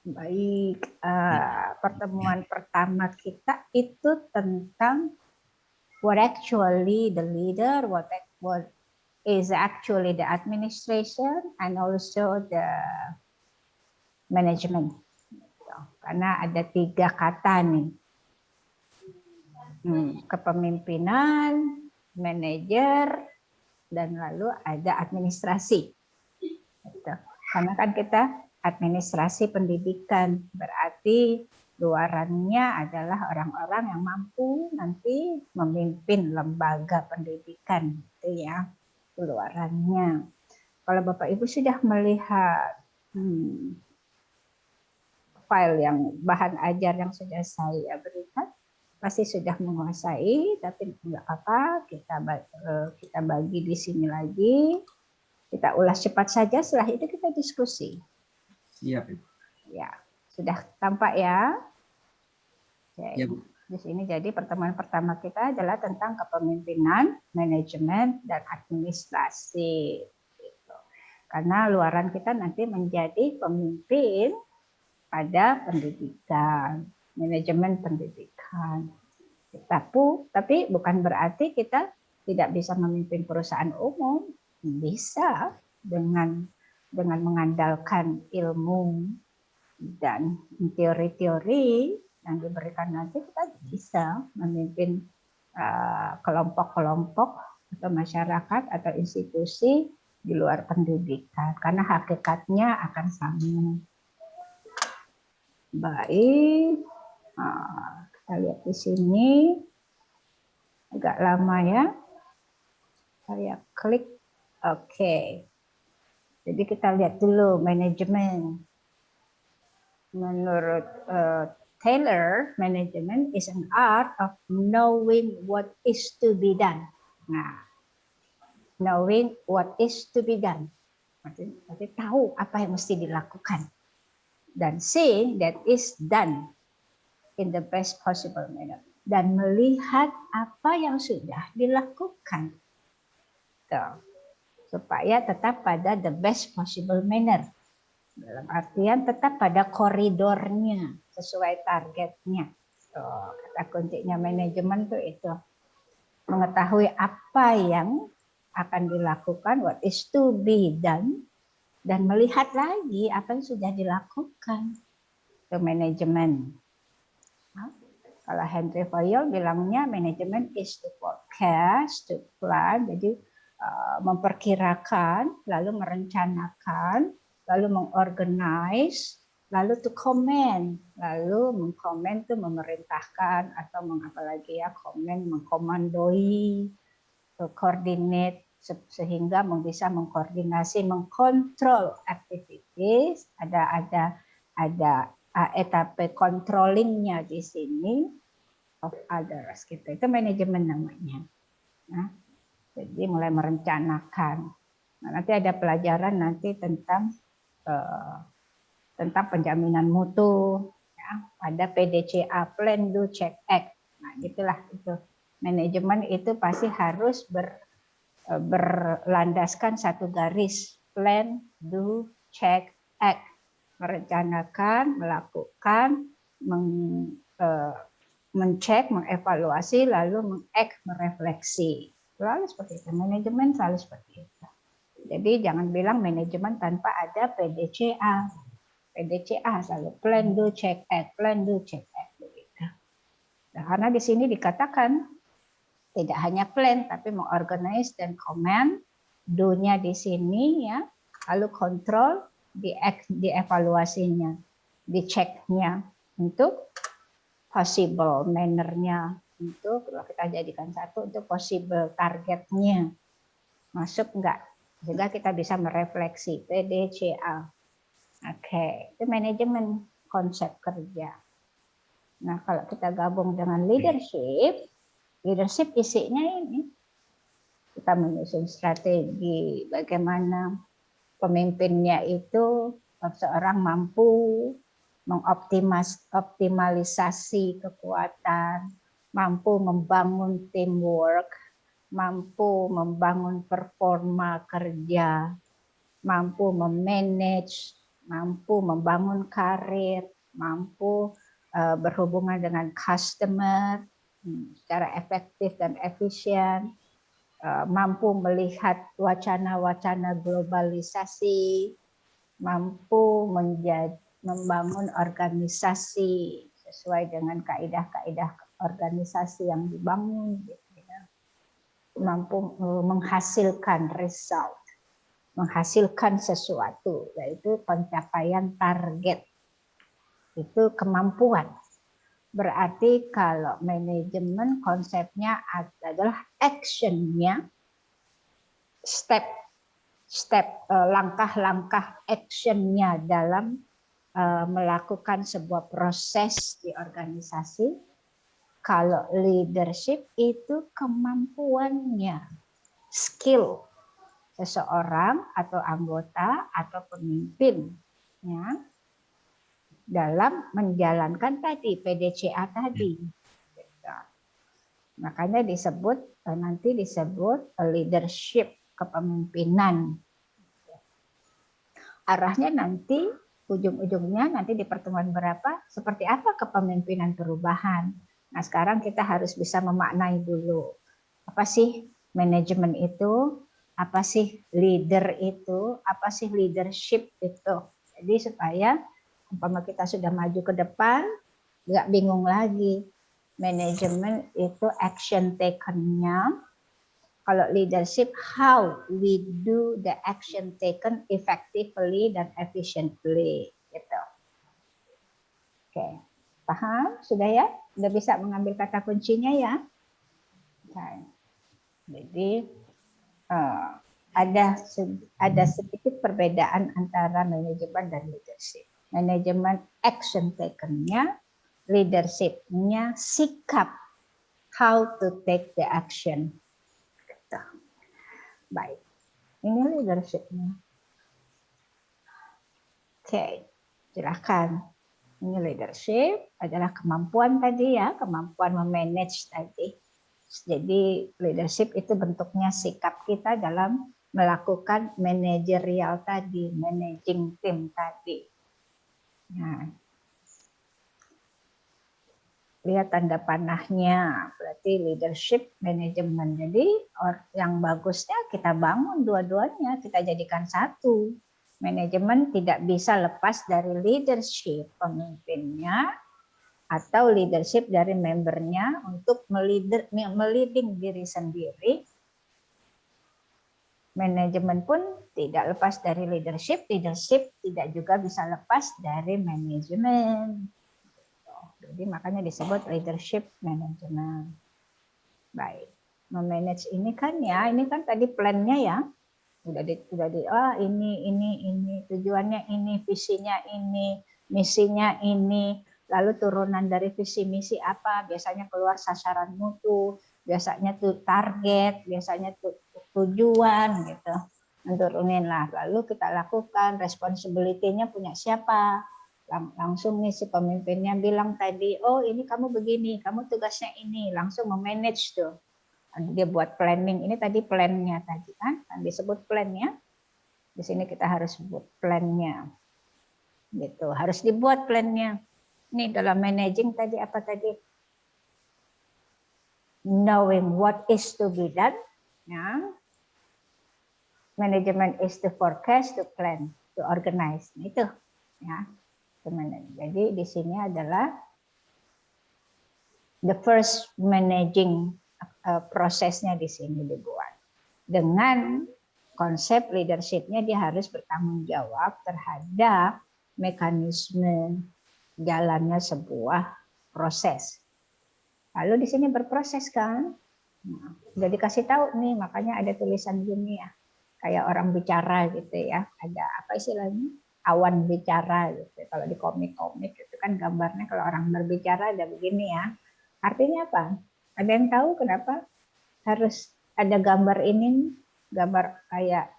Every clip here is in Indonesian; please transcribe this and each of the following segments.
Baik, pertemuan pertama kita itu tentang what actually the leader, what is actually the administration, and also the management. Karena ada 3 kata nih, kepemimpinan, manajer, dan lalu ada administrasi. Karena kan kita administrasi pendidikan, berarti luarannya adalah orang-orang yang mampu nanti memimpin lembaga pendidikan, gitu ya, luarannya. Kalau Bapak Ibu sudah melihat file yang bahan ajar yang sudah saya berikan, pasti sudah menguasai, tapi nggak apa-apa, kita bagi di sini lagi, kita ulas cepat saja, setelah itu kita diskusi. Siap, Ibu. Ya, sudah tampak ya. Ya, Bu. Di sini jadi pertemuan pertama kita adalah tentang kepemimpinan, manajemen, dan administrasi. Gitu. Karena luaran kita nanti menjadi pemimpin pada pendidikan, manajemen pendidikan. Tapi bukan berarti kita tidak bisa memimpin perusahaan umum. Bisa dengan mengandalkan ilmu dan teori-teori yang diberikan nanti, kita bisa memimpin kelompok-kelompok atau masyarakat atau institusi di luar pendidikan, karena hakikatnya akan sama. Baik, kita lihat di sini agak lama ya. Saya klik, oke. Jadi kita lihat dulu manajemen. Menurut Taylor, management is an art of knowing what is to be done. Nah, knowing what is to be done. Berarti tahu apa yang mesti dilakukan. Dan seeing that is done in the best possible manner. Dan melihat apa yang sudah dilakukan. Tuh. Supaya tetap pada the best possible manner. Dalam artian tetap pada koridornya, sesuai targetnya. Kata kuncinya manajemen tuh itu. Mengetahui apa yang akan dilakukan, what is to be done, dan melihat lagi apa yang sudah dilakukan. Itu manajemen. Kalau Henry Fayol bilangnya manajemen is to forecast, to plan, jadi memperkirakan, lalu merencanakan, lalu mengorganize, lalu to comment, lalu mengkomen itu memerintahkan atau apalagi ya, komen mengkomandoi, to coordinate, sehingga bisa mengkoordinasi, mengkontrol activities, ada etape controllingnya di sini of others gitu. Itu manajemen namanya. Nah, jadi mulai merencanakan. Nah, nanti ada pelajaran nanti tentang penjaminan mutu ya, pada PDCA, Plan Do Check Act. Nah, gitulah itu. Manajemen itu pasti harus berlandaskan satu garis, Plan Do Check Act. Merencanakan, melakukan, mencek, mengevaluasi, lalu mengek, merefleksi. Selalu seperti itu. Manajemen selalu seperti itu. Jadi jangan bilang manajemen tanpa ada PDCA. PDCA selalu plan do check act, plan do check act. Begitu. Nah, karena di sini dikatakan tidak hanya plan tapi mengorganize dan comment, do-nya di sini ya, lalu kontrol, dievaluasinya, diceknya untuk possible manner-nya, untuk kalau kita jadikan satu untuk possible targetnya masuk enggak, sehingga kita bisa merefleksi PDCA. Oke, itu manajemen konsep kerja. Nah, kalau kita gabung dengan leadership isinya ini kita menyusun strategi bagaimana pemimpinnya itu seorang mampu mengoptimalisasi kekuatan, mampu membangun teamwork, mampu membangun performa kerja, mampu memanage mampu membangun karir, mampu berhubungan dengan customer secara efektif dan efisien, mampu melihat wacana-wacana globalisasi, mampu membangun organisasi sesuai dengan kaidah-kaidah organisasi yang dibangun, gitu ya. Mampu menghasilkan result, menghasilkan sesuatu, yaitu pencapaian target. Itu kemampuan. Berarti kalau manajemen konsepnya adalah actionnya, langkah-langkah actionnya dalam melakukan sebuah proses di organisasi. Kalau leadership itu kemampuannya, skill seseorang atau anggota atau pemimpin, ya, dalam menjalankan tadi PDCA tadi. Makanya nanti disebut leadership, kepemimpinan. Arahnya nanti ujung-ujungnya nanti di pertemuan berapa seperti apa kepemimpinan perubahan. Nah, sekarang kita harus bisa memaknai dulu. Apa sih manajemen itu? Apa sih leader itu? Apa sih leadership itu? Jadi supaya umpama kita sudah maju ke depan, nggak bingung lagi. Manajemen itu action taken-nya. Kalau leadership, how we do the action taken effectively dan efficiently. Gitu. Oke, paham? Sudah ya? Sudah bisa mengambil kata kuncinya ya? Oke. Jadi ada sedikit perbedaan antara manajemen dan leadership. Manajemen action taken-nya, leadership-nya sikap how to take the action. Gitu. Baik, ini leadership-nya. Oke, silakan. Ini leadership adalah kemampuan tadi ya, kemampuan memanage tadi. Jadi leadership itu bentuknya sikap kita dalam melakukan manajerial tadi, managing tim tadi. Nah, lihat tanda panahnya, berarti leadership management. Jadi yang bagusnya kita bangun dua-duanya, kita jadikan satu. Manajemen tidak bisa lepas dari leadership pemimpinnya atau leadership dari membernya untuk meliding diri sendiri. Manajemen pun tidak lepas dari leadership, leadership tidak juga bisa lepas dari manajemen. Jadi makanya disebut leadership management. Baik, memanage ini kan tadi plannya ya, ini tujuannya ini, visinya ini, misinya ini, lalu turunan dari visi misi apa? Biasanya keluar sasaran mutu, biasanya tuh target, biasanya tuh tujuan gitu. Turunin lah, lalu kita lakukan responsibility-nya punya siapa? Langsung nih si pemimpinnya bilang tadi, oh ini kamu begini, kamu tugasnya ini, langsung memanage tuh. Dia buat planning, ini tadi plan-nya tadi kan disebut plan-nya. Di sini kita harus buat plan-nya. Gitu, harus dibuat plan-nya. Ini dalam managing tadi apa tadi? Knowing what is to be done, ya. Management is to forecast, to plan, to organize. Itu, ya. Jadi di sini adalah the first managing prosesnya di sini dibuat. Dengan konsep leadership-nya dia harus bertanggung jawab terhadap mekanisme jalannya sebuah proses. Lalu di sini berproses kan? Nah, udah dikasih tahu nih, makanya ada tulisan gini ya. Kayak orang bicara gitu ya. Ada apa istilahnya? Awan bicara gitu. Kalau di komik-komik itu kan gambarnya kalau orang berbicara ada begini ya. Artinya apa? Ada yang tahu kenapa harus ada gambar ini, gambar kayak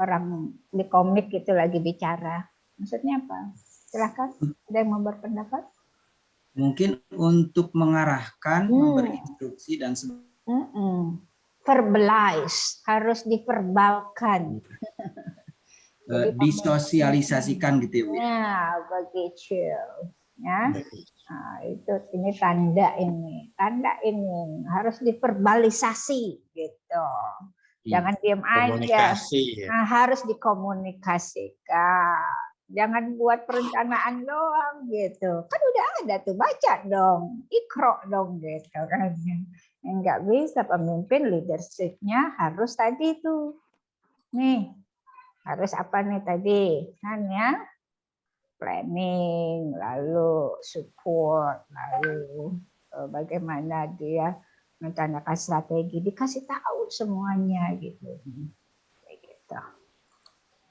orang di komik itu lagi bicara. Maksudnya apa? Silahkan, ada yang mau berpendapat? Mungkin untuk mengarahkan, memberi instruksi dan sebagainya. Verbalize, harus diverbalkan. disosialisasikan gitu ya Bu. Nah, begitu. Ya. Nah, itu ini tanda ini harus diverbalisasi gitu. Jangan diam aja. Komunikasi ya. Nah, harus dikomunikasikan. Jangan buat perencanaan doang gitu. Kan udah ada tuh, baca dong, ikro dong gitu kan. Enggak bisa pemimpin, leadership-nya harus tadi tuh. Nih, harus apa nih tadi? Kan ya, planning, lalu support, lalu bagaimana dia merencanakan strategi, dikasih tahu semuanya gitu. Kayak gitu.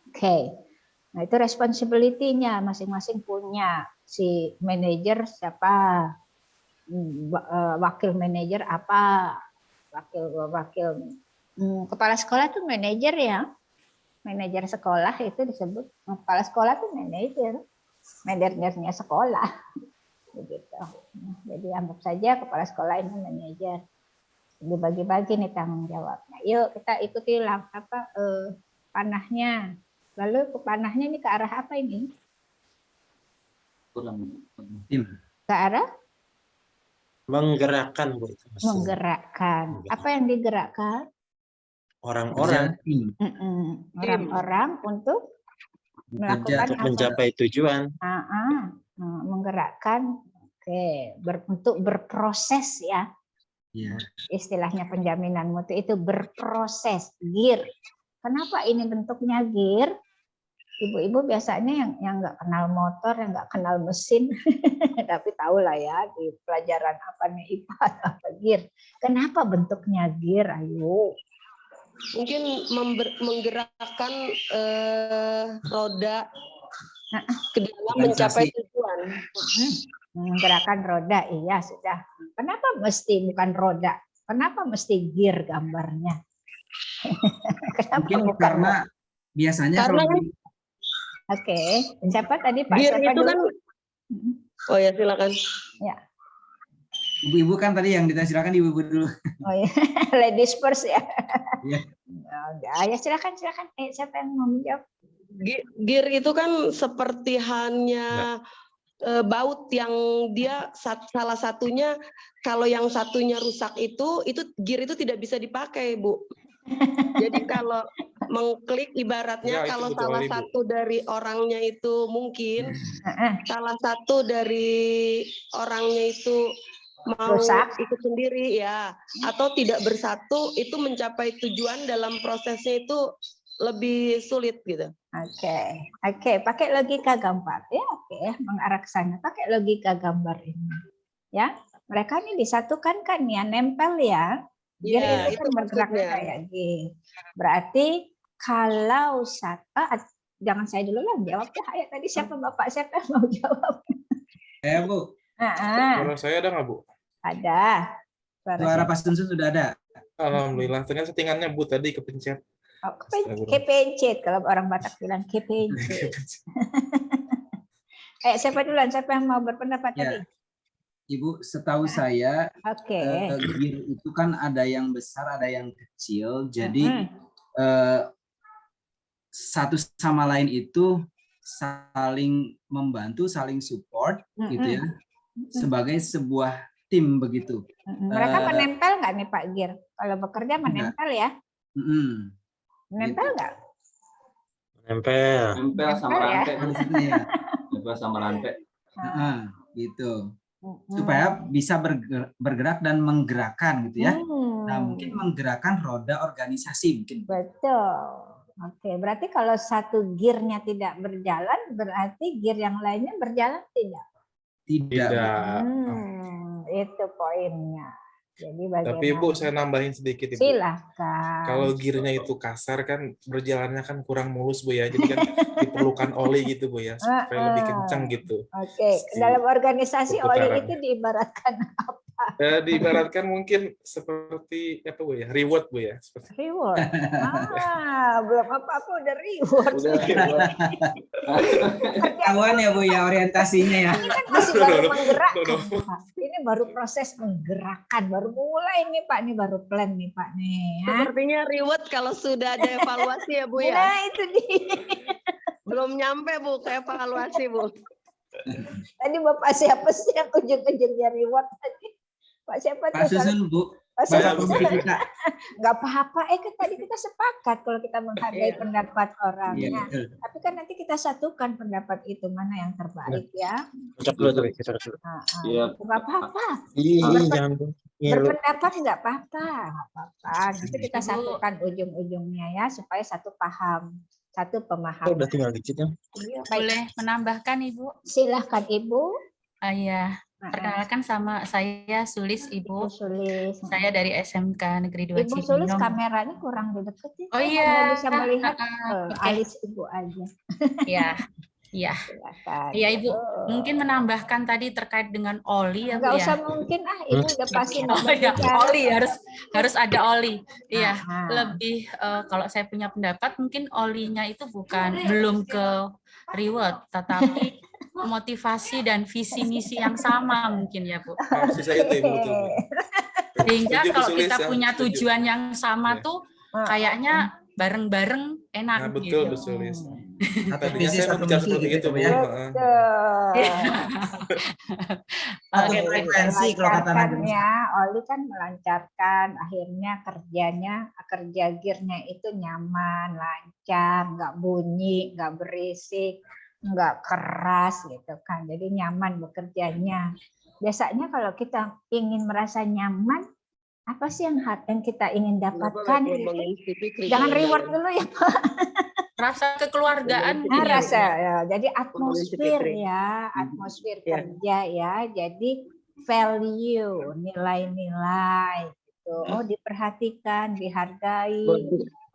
Oke. Nah, itu responsibility-nya masing-masing punya. Si manajer siapa? Wakil manajer apa? Wakil kepala sekolah tuh manajer ya. Manajer sekolah itu disebut kepala sekolah tuh manajer. Manajernya sekolah. Begitu. Jadi anggap saja kepala sekolah ini manajer. Dibagi-bagi nih tanggung jawabnya. Yuk kita ikuti panahnya. Lalu panahnya ini ke arah apa ini? Tim. Ke arah Menggerakkan Bu itu maksudnya. menggerakkan. Apa yang digerakkan? Orang-orang Orang-orang untuk melakukan untuk mencapai tujuan. menggerakkan. Oke, untuk berproses ya. Ya. Istilahnya penjaminan mutu itu berproses, gear. Kenapa ini bentuknya gear? Ibu-ibu biasanya yang nggak kenal motor, yang nggak kenal mesin, tapi tahu lah ya di pelajaran apa nih IPA apa gear. Kenapa bentuknya gear? Ayo. Mungkin menggerakkan roda ke dalam mencapai tujuan. Menggerakkan roda, iya sudah. Kenapa mesti bukan roda? Kenapa mesti gear gambarnya? Mungkin karena biasanya Karena kalau Oke, siapa tadi Pak? gear Siapa itu dulu? kan, oh ya silakan. Ya. ibu-ibu kan tadi yang ditanya, silakan ibu-ibu dulu. Oh ya, ladies first ya. Iya. Ya silakan. Siapa yang mau menjawab? Gear itu kan seperti hanya baut yang dia salah satunya, kalau yang satunya rusak itu gear itu tidak bisa dipakai Bu. Jadi kalau mengklik ibaratnya kalau salah satu dari orangnya itu mungkin salah satu dari orangnya itu mau Rusak. ikut sendiri ya, atau tidak bersatu, itu mencapai tujuan dalam prosesnya itu lebih sulit gitu. Oke, pakai logika gambar ya. Oke, mengarah ke sana. Pakai logika gambar ini. Ya, mereka ini disatukan kan ya, nempel ya. Gear itu kan bergerak kayak gini. Berarti kalau jangan saya dulu lah jawab ya. Ayo, tadi siapa Bapak siapa yang mau jawab? Bu. Suara saya ada nggak Bu? Ada. Suara Pak Sunsun sudah ada. Alhamdulillah. Ternyata settingannya Bu tadi kepencet. Kepencet, kalau orang Batak bilang kepencet. Siapa duluan? Siapa yang mau berpendapat tadi? Ibu, setahu saya Oke. gear itu kan ada yang besar, ada yang kecil. Jadi satu sama lain itu saling membantu, saling support, gitu ya, sebagai sebuah tim begitu. Mereka menempel nggak nih Pak Gear? Kalau bekerja menempel ya? Menempel nggak? Nempel sama rantai. Nempel sama rantai. Gitu. Supaya bisa bergerak dan menggerakkan gitu ya. Nah, mungkin menggerakkan roda organisasi mungkin. Betul. Oke, berarti kalau satu gearnya tidak berjalan, berarti gear yang lainnya berjalan tidak? Tidak. Itu poinnya. Jadi Tapi Bu, saya nambahin sedikit Ibu. Silakan. Kalau gearnya itu kasar kan berjalannya kan kurang mulus Bu ya. Jadi kan diperlukan oli gitu Bu ya, supaya lebih kencang gitu. Oke, dalam organisasi oli itu diibaratkan apa? Diibaratkan mungkin seperti apa Bu ya? Reward Bu ya, seperti Reward. Belum apa-apa udah reward. udah reward. Ketahuan ya Bu ya orientasinya ya. Ini kan masih baru No. menggerakkan, Pak. Ini baru proses menggerakkan, baru mulai nih Pak, ini baru plan nih Pak nih. Ya. Sepertinya reward kalau sudah ada evaluasi ya Bu ya. Nah itu dia. Belum nyampe Bu ke evaluasi Bu. Tadi Bapak siapa sih yang ujung-ujungnya reward tadi? Pak siapa Pak tuh? Susun Bu, Pak Bapak Susun. pemberi kita. Nggak apa-apa, kan tadi kita sepakat kalau kita menghargai pendapat orang. Iya, Nah, betul. tapi kan nanti kita satukan pendapat itu mana yang terbaik ya. Kocok dulu tuh, kocok dulu. Iya. Nggak apa-apa. Ih, Berpen- jangan ngilu. Berpendapat nggak apa-apa, nggak apa-apa. Nanti kita satukan ujung-ujungnya ya supaya satu paham, satu Oh, pemahaman. udah tinggal dikit ya. Iya, baik. Boleh menambahkan Ibu? Silahkan Ibu. Iya, Nah, perkenalkan sama saya Sulis Ibu Ibu. Sulis. Saya dari SMK Negeri 2 Ibu Sulis Cibinong. kameranya kurang dideketin. Oh Saya iya. nggak bisa melihat Oke. alis Ibu aja. Iya, iya. Silakan. Iya Ibu, Oh. mungkin menambahkan tadi terkait dengan oli ya Bu Nggak ya. usah mungkin Ibu udah pasti Oh iya, oli harus ada oli. Iya, Aha. lebih kalau saya punya pendapat mungkin olinya itu belum ke reward, tetapi motivasi dan visi misi yang sama mungkin ya Bu. maksud saya itu Ibu betul Bu. Sehingga Setuju, Bu kalau Sulis, kita ya, punya setuju. tujuan yang sama Iya. tuh kayaknya bareng-bareng enak Nah, betul Bu gitu. Sulis. Satu Tadinya visi saya satu bicara misi seperti gitu itu Bu. ya. Heeh. Satu Oke, frekuensi kalau kata Nabi Musa. Ya, Oli kan melancarkan, akhirnya kerja gearnya itu nyaman, lancar, nggak bunyi, nggak berisik, nggak keras gitu kan. Jadi nyaman bekerjanya. Biasanya kalau kita ingin merasa nyaman, apa sih yang kita ingin dapatkan? Jangan reward dulu ya Pak. rasa kekeluargaan Nah, mungkin ya, Bu. rasa ya. Jadi atmosfer Fitri. ya, atmosfer Ya. kerja ya. Jadi value, nilai-nilai gitu. Oh, diperhatikan, dihargai,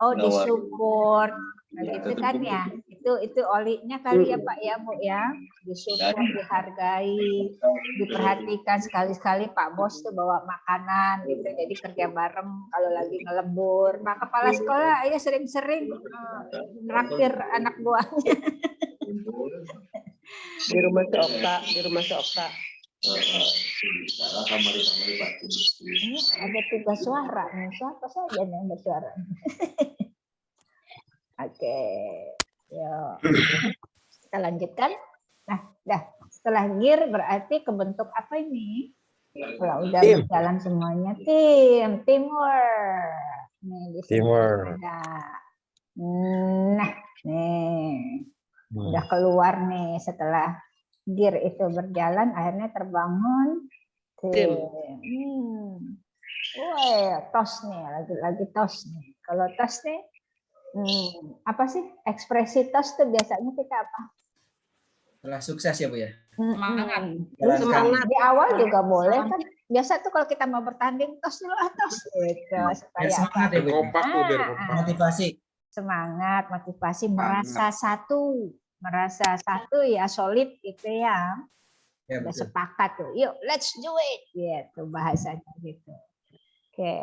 oh disupport. Nah, gitu kan ya. Itu olinya kali ya Pak ya Bu ya. Disupport, dihargai, diperhatikan, sekali-sekali Pak Bos tuh bawa makanan gitu. Jadi kerja bareng kalau lagi ngelembur. Pak Kepala Sekolah ayo sering-sering traktir anak buahnya. Di rumah si Okta. Ini ada 3 suara nih. Siapa saja nih yang bersuara? Oke. Yuk. Kita lanjutkan. Nah, dah. Setelah gear berarti kebentuk apa ini? Kalau udah Tim. berjalan semuanya, teamwork. Nih di sini Teamwork. ada. Nah, nih udah keluar nih setelah gear itu berjalan, akhirnya terbangun tim. Wah, tos nih, lagi tos nih. Kalau tos nih, apa sih ekspresi tos tuh biasanya kita apa? Setelah sukses ya Bu ya. Semangat. Terus Semangat. di awal juga boleh kan. Biasa tuh kalau kita mau bertanding tos dulu tos gitu Biar supaya semangat ya Bu. Kompak Bu, biar kompak. Motivasi. semangat, motivasi, merasa satu ya, solid gitu ya. Ya Udah betul. sepakat tuh, yuk let's do it gitu bahasanya gitu. Oke,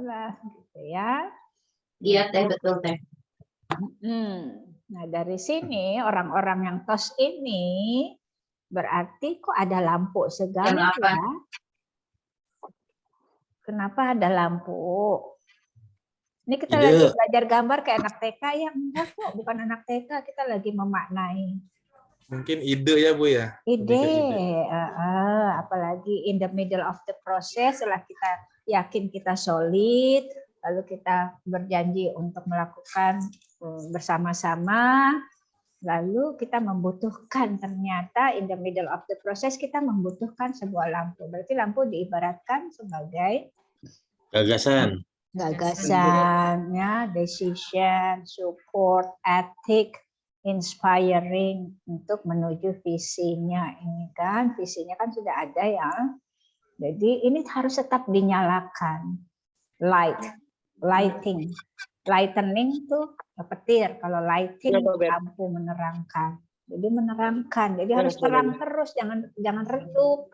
lah gitu ya. Iya teh, betul teh. Nah dari sini orang-orang yang tos ini berarti kok ada lampu segala Kenapa? ya? Kenapa ada lampu? Ini kita Ide. lagi belajar gambar kayak anak TK ya? Enggak kok, bukan anak TK, kita lagi memaknai Mungkin ide ya Bu ya. Lebih ide. ke Apalagi in the middle of the process, setelah kita yakin kita solid, lalu kita berjanji untuk melakukan bersama-sama, lalu kita membutuhkan, ternyata in the middle of the process kita membutuhkan sebuah lampu. Berarti lampu diibaratkan sebagai Gagasan. gagasannya, decision, support, ethic, inspiring untuk menuju visinya. Ini kan visinya kan sudah ada ya. Jadi ini harus tetap dinyalakan. Lightening tuh petir, kalau lighting lampu menerangkan. Jadi menerangkan. Jadi harus terang terus, jangan redup.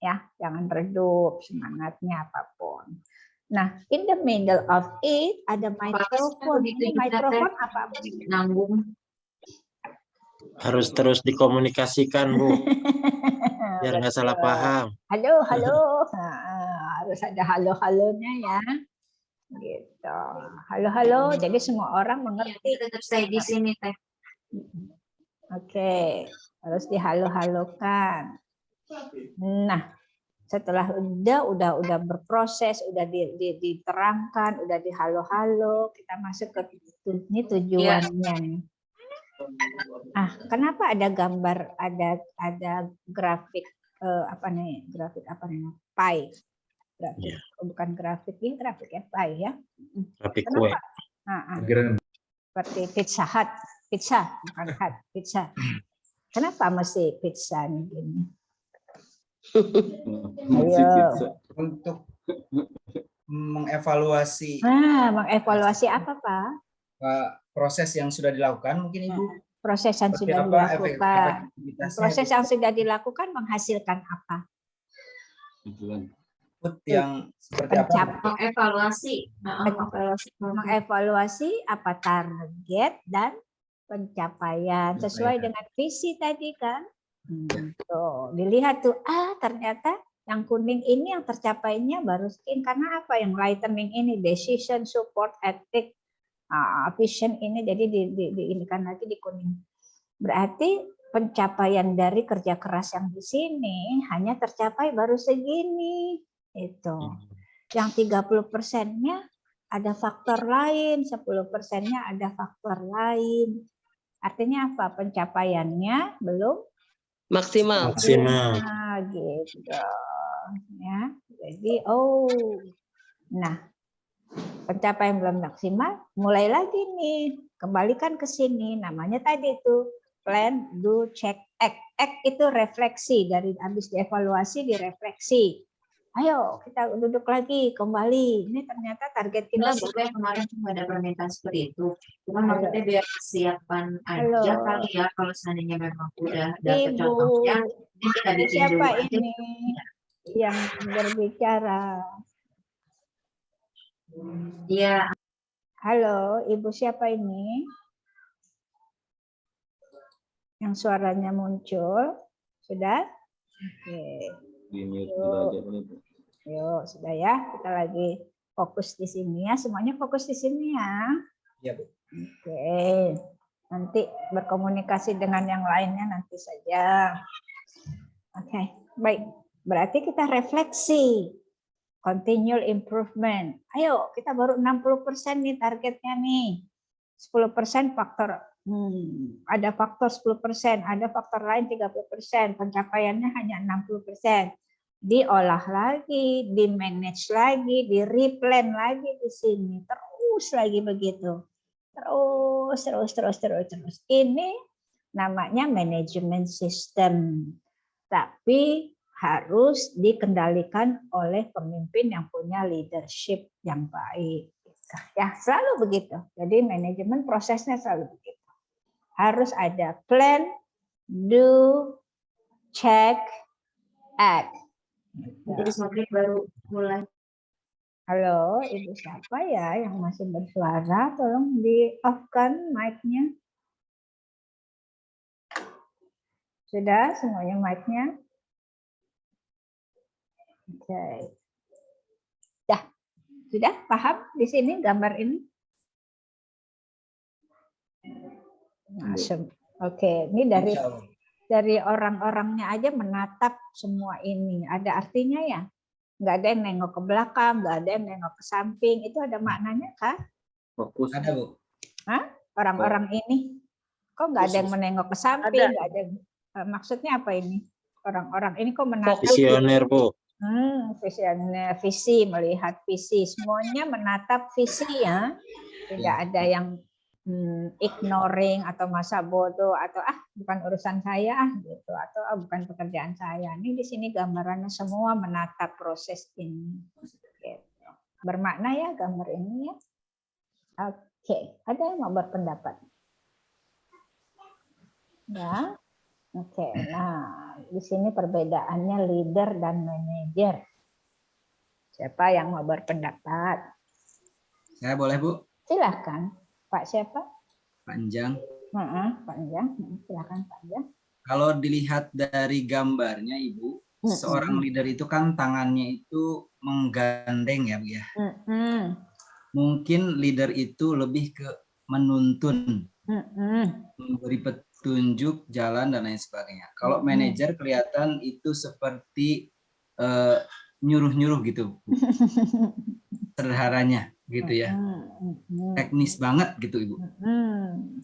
ya, jangan redup semangatnya apapun. Nah, in the middle of it ada mikrofon. Ini mikrofon apa? Nanggung. Harus terus dikomunikasikan, Bu. Biar nggak salah paham. Halo, halo. Harus ada halo-halonya ya. Gitu. Halo-halo. Jadi semua orang mengerti. Tetap stay di sini, Teh. Oke, harus dihalo-halokan. Nah, setelah udah berproses, udah diterangkan, udah dihalo-halo, kita masuk ke ini tujuannya nih. Kenapa ada gambar, ada grafik grafik apa nih? Pie. Grafik, bukan grafik ini, grafik ya, pie ya. Grafik kue. Seperti Pizza Hut, pizza bukan hut, pizza. Kenapa mesti pizza nih gini? Ayo. Untuk mengevaluasi mengevaluasi apa, Pak? proses yang sudah dilakukan, mungkin Ibu. Proses yang Seperti sudah apa dilakukan. efektivitasnya, Proses Bu? yang sudah dilakukan menghasilkan apa? Yang seperti apa? Mengevaluasi. Mengevaluasi apa target dan pencapaian sesuai dengan visi tadi kan? Tuh, dilihat tuh, ternyata yang kuning ini yang tercapainya baru sekian karena apa? Yang lightening ini decision support ethic vision ini jadi diinikan lagi di kuning. Berarti pencapaian dari kerja keras yang di sini hanya tercapai baru segini. Itu. Yang 30%-nya ada faktor lain, 10%-nya ada faktor lain. Artinya apa? Pencapaiannya belum Maksimal. Gitu. Ya. Jadi nah, pencapaian belum maksimal, mulai lagi nih, kembalikan ke sini, namanya tadi itu plan, do, check, act. Act itu refleksi, dari habis dievaluasi, direfleksi. Ayo kita duduk lagi, kembali. Ini ternyata target kita. Sebenarnya kemarin cuma ada permintaan seperti itu. Cuma maksudnya biar persiapan aja kali ya, kalau seandainya memang udah dapat contohnya, ini kita bikin Siapa dulu aja. ini yang berbicara? Iya. Halo, Ibu siapa ini? Yang suaranya muncul. Sudah? Oke. Yuk, sudah ya. Kita lagi fokus di sini ya. Semuanya fokus di sini ya. Iya, Bu. Oke. Nanti berkomunikasi dengan yang lainnya nanti saja. Oke, baik. Berarti kita refleksi. Continual improvement. Ayo, kita baru 60% nih targetnya nih. 10% faktor ada faktor 10%, ada faktor lain 30%, pencapaiannya hanya 60%. Diolah lagi, di manage lagi, di replan lagi di sini, terus lagi begitu. Terus. Ini namanya manajemen sistem. Tapi harus dikendalikan oleh pemimpin yang punya leadership yang baik. Ya, selalu begitu. Jadi manajemen prosesnya selalu begitu. Harus ada plan, do, check, act. Jadi maghrib baru mulai. Halo, Ibu siapa ya yang masih bersuara? Tolong di-off-kan mic-nya. Sudah semuanya mic-nya? Oke. Sudah paham di sini gambar ini? Oke, ini dari orang-orangnya aja menatap semua ini. Ada artinya ya? Nggak ada yang nengok ke belakang, nggak ada yang nengok ke samping. Itu ada maknanya kah? Fokus. Ada, Bu. Orang-orang ini. Kok nggak ada yang menengok ke samping? Nggak ada. Maksudnya apa ini? Orang-orang ini kok menatap? Visioner, Bu. Visioner, visi, melihat visi. Semuanya menatap visi ya. Tidak ada yang ignoring atau masa bodoh atau bukan urusan saya gitu atau bukan pekerjaan saya. Ini di sini gambarannya semua menatap proses ini. Gitu. Bermakna ya gambar ini ya. Oke, ada yang mau berpendapat? Ya. Oke, nah di sini perbedaannya leader dan manajer. Siapa yang mau berpendapat? Saya boleh, Bu? Silahkan. Pak siapa? Panjang. Panjang. Silahkan Panjang. Kalau dilihat dari gambarnya, Ibu, seorang leader itu kan tangannya itu menggandeng ya, Bu ya. Mungkin leader itu lebih ke menuntun, memberi petunjuk, jalan, dan lain sebagainya. Kalau manajer kelihatan itu seperti nyuruh-nyuruh gitu, sederhananya gitu ya. Teknis banget gitu, Ibu.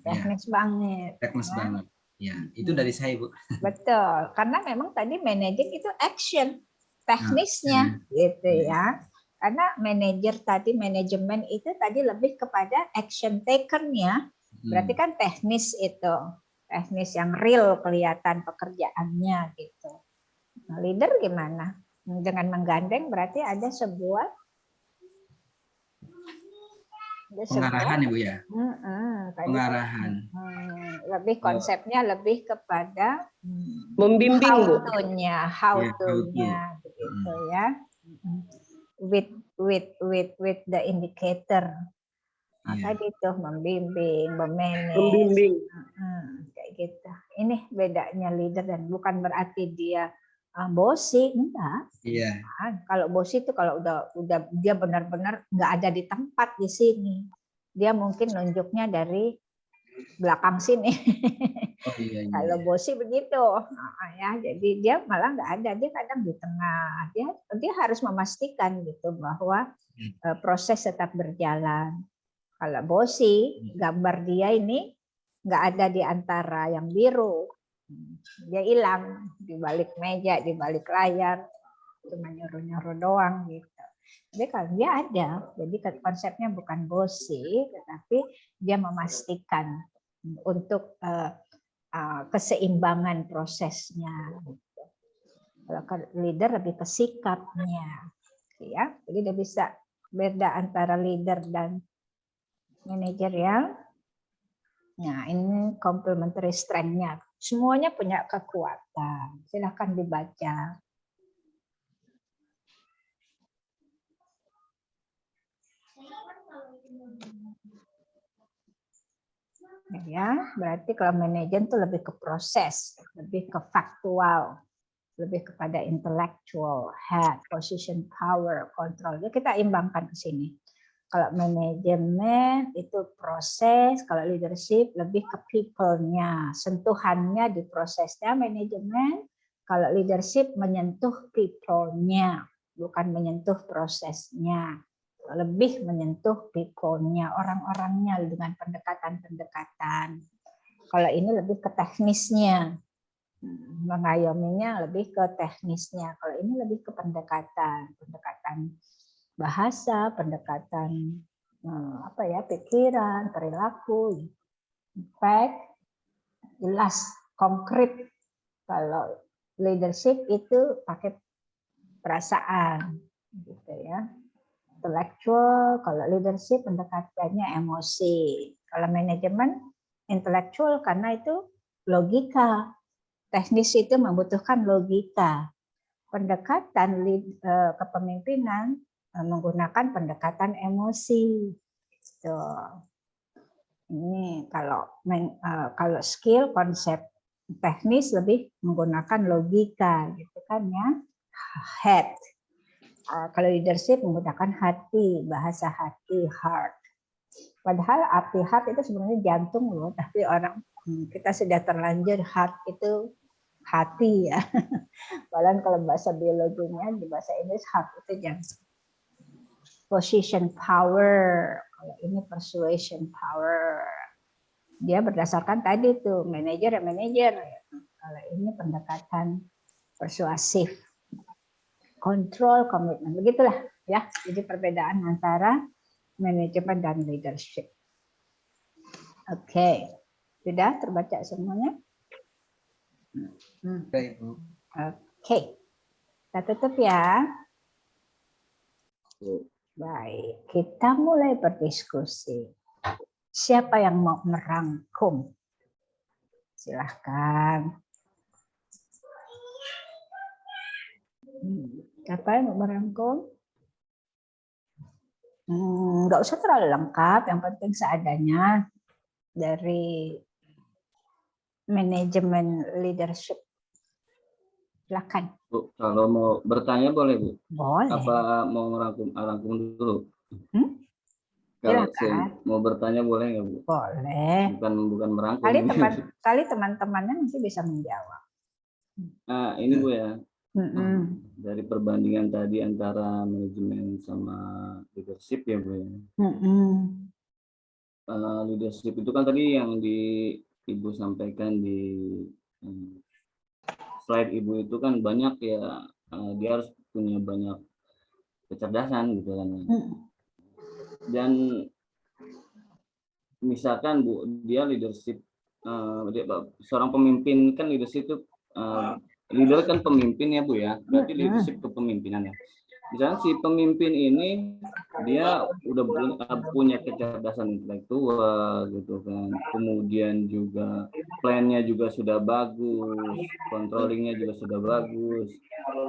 Teknis banget. Teknis banget. Ya, itu dari saya, Bu. Betul, karena memang tadi managing itu action, teknisnya gitu ya. Karena manajer tadi, manajemen itu tadi lebih kepada action taken-nya. Berarti kan teknis itu. Teknis yang real kelihatan pekerjaannya gitu. Nah, leader gimana? Dengan menggandeng berarti ada sebuah pengarahan, Ibu ya. Pengarahan. Lebih konsepnya lebih kepada Membimbing, Bu. how to-nya gitu ya. With the indicator. Nah, tadi itu membimbing, memanage. Membimbing. Kayak gitu. Ini bedanya leader, dan bukan berarti dia bosi, enggak. Iya. Nah, kalau bosi itu kalau udah dia benar-benar nggak ada di tempat di sini. Dia mungkin nunjuknya dari belakang sini. Oh, iya. Kalau bosi begitu, ya. Jadi dia malah nggak ada, dia kadang di tengah. Dia harus memastikan gitu bahwa proses tetap berjalan. Kalau bosi, gambar dia ini nggak ada di antara yang biru. Dia hilang di balik meja, di balik layar, cuma nyuruh-nyuruh doang gitu. Jadi kalau dia ada, jadi konsepnya bukan bosi, tetapi dia memastikan untuk keseimbangan prosesnya. Kalau leader lebih ke sikapnya, ya. Jadi dia bisa beda antara leader dan manajer ya. Nah, ini complementary strength-nya. Semuanya punya kekuatan. Silahkan dibaca. Ya, berarti kalau manajer itu lebih ke proses, lebih ke faktual, lebih kepada intellectual, head, position, power, control. Jadi kita imbangkan ke sini. Kalau manajemen itu proses, kalau leadership lebih ke people-nya, sentuhannya di prosesnya manajemen. Kalau leadership menyentuh people-nya, bukan menyentuh prosesnya. Lebih menyentuh people-nya, orang-orangnya dengan pendekatan-pendekatan. Kalau ini lebih ke teknisnya, mengayominya lebih ke teknisnya. Kalau ini lebih ke pendekatan bahasa, pendekatan pikiran, perilaku, impact, jelas, konkret. Kalau leadership itu pakai perasaan, gitu ya. Intellectual, kalau leadership pendekatannya emosi. Kalau manajemen intellectual karena itu logika. Teknis itu membutuhkan logika. Pendekatan kepemimpinan menggunakan pendekatan emosi. Gitu. Ini kalau skill konsep teknis lebih menggunakan logika, gitu kan ya. Head. Kalau leadership menggunakan hati, bahasa hati, heart. Padahal arti heart itu sebenarnya jantung loh, tapi kita sudah terlanjur heart itu hati ya. Bahkan kalau bahasa biologinya di bahasa Inggris heart itu jantung. Position power, kalau ini persuasion power. Dia berdasarkan tadi tuh manajer. Kalau ini pendekatan persuasif. Control, komitmen, begitulah ya. Jadi perbedaan antara manajemen dan leadership. Oke, sudah terbaca semuanya? Oke, kita tutup ya. Baik, kita mulai berdiskusi. Siapa yang mau merangkum? Silahkan. Siapa yang mau merangkum? Nggak usah terlalu lengkap, yang penting seadanya dari manajemen leadership. Silakan. Bu, kalau mau bertanya boleh Bu? Boleh. Apa mau merangkum dulu? Kalau Silakan. saya mau bertanya boleh nggak Bu? Boleh. Bukan merangkum. Kali teman-temannya nanti bisa menjawab. Nah, ini Bu ya. Dari perbandingan tadi antara manajemen sama leadership ya Bu ya. Leadership itu kan tadi yang Ibu sampaikan di slide Ibu itu kan banyak ya, dia harus punya banyak kecerdasan gitu kan. Dan misalkan Bu, dia leadership, seorang pemimpin kan leadership itu, leader kan pemimpin ya Bu ya, berarti leadership kepemimpinan ya. Misalnya si pemimpin ini dia udah punya kecerdasan intelektual gitu kan, kemudian juga plannya juga sudah bagus, controllingnya juga sudah bagus.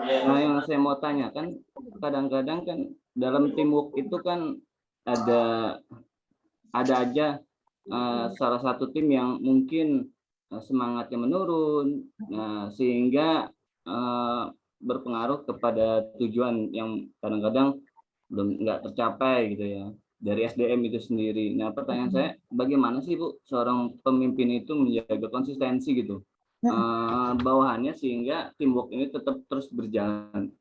Nah, yang saya mau tanya kan, kadang-kadang kan dalam teamwork itu kan ada aja salah satu tim yang mungkin semangatnya menurun, sehingga berpengaruh kepada tujuan yang kadang-kadang nggak tercapai gitu ya dari SDM itu sendiri. Nah, pertanyaan saya, bagaimana sih Bu seorang pemimpin itu menjaga konsistensi gitu bawahannya sehingga teamwork ini tetap terus berjalan,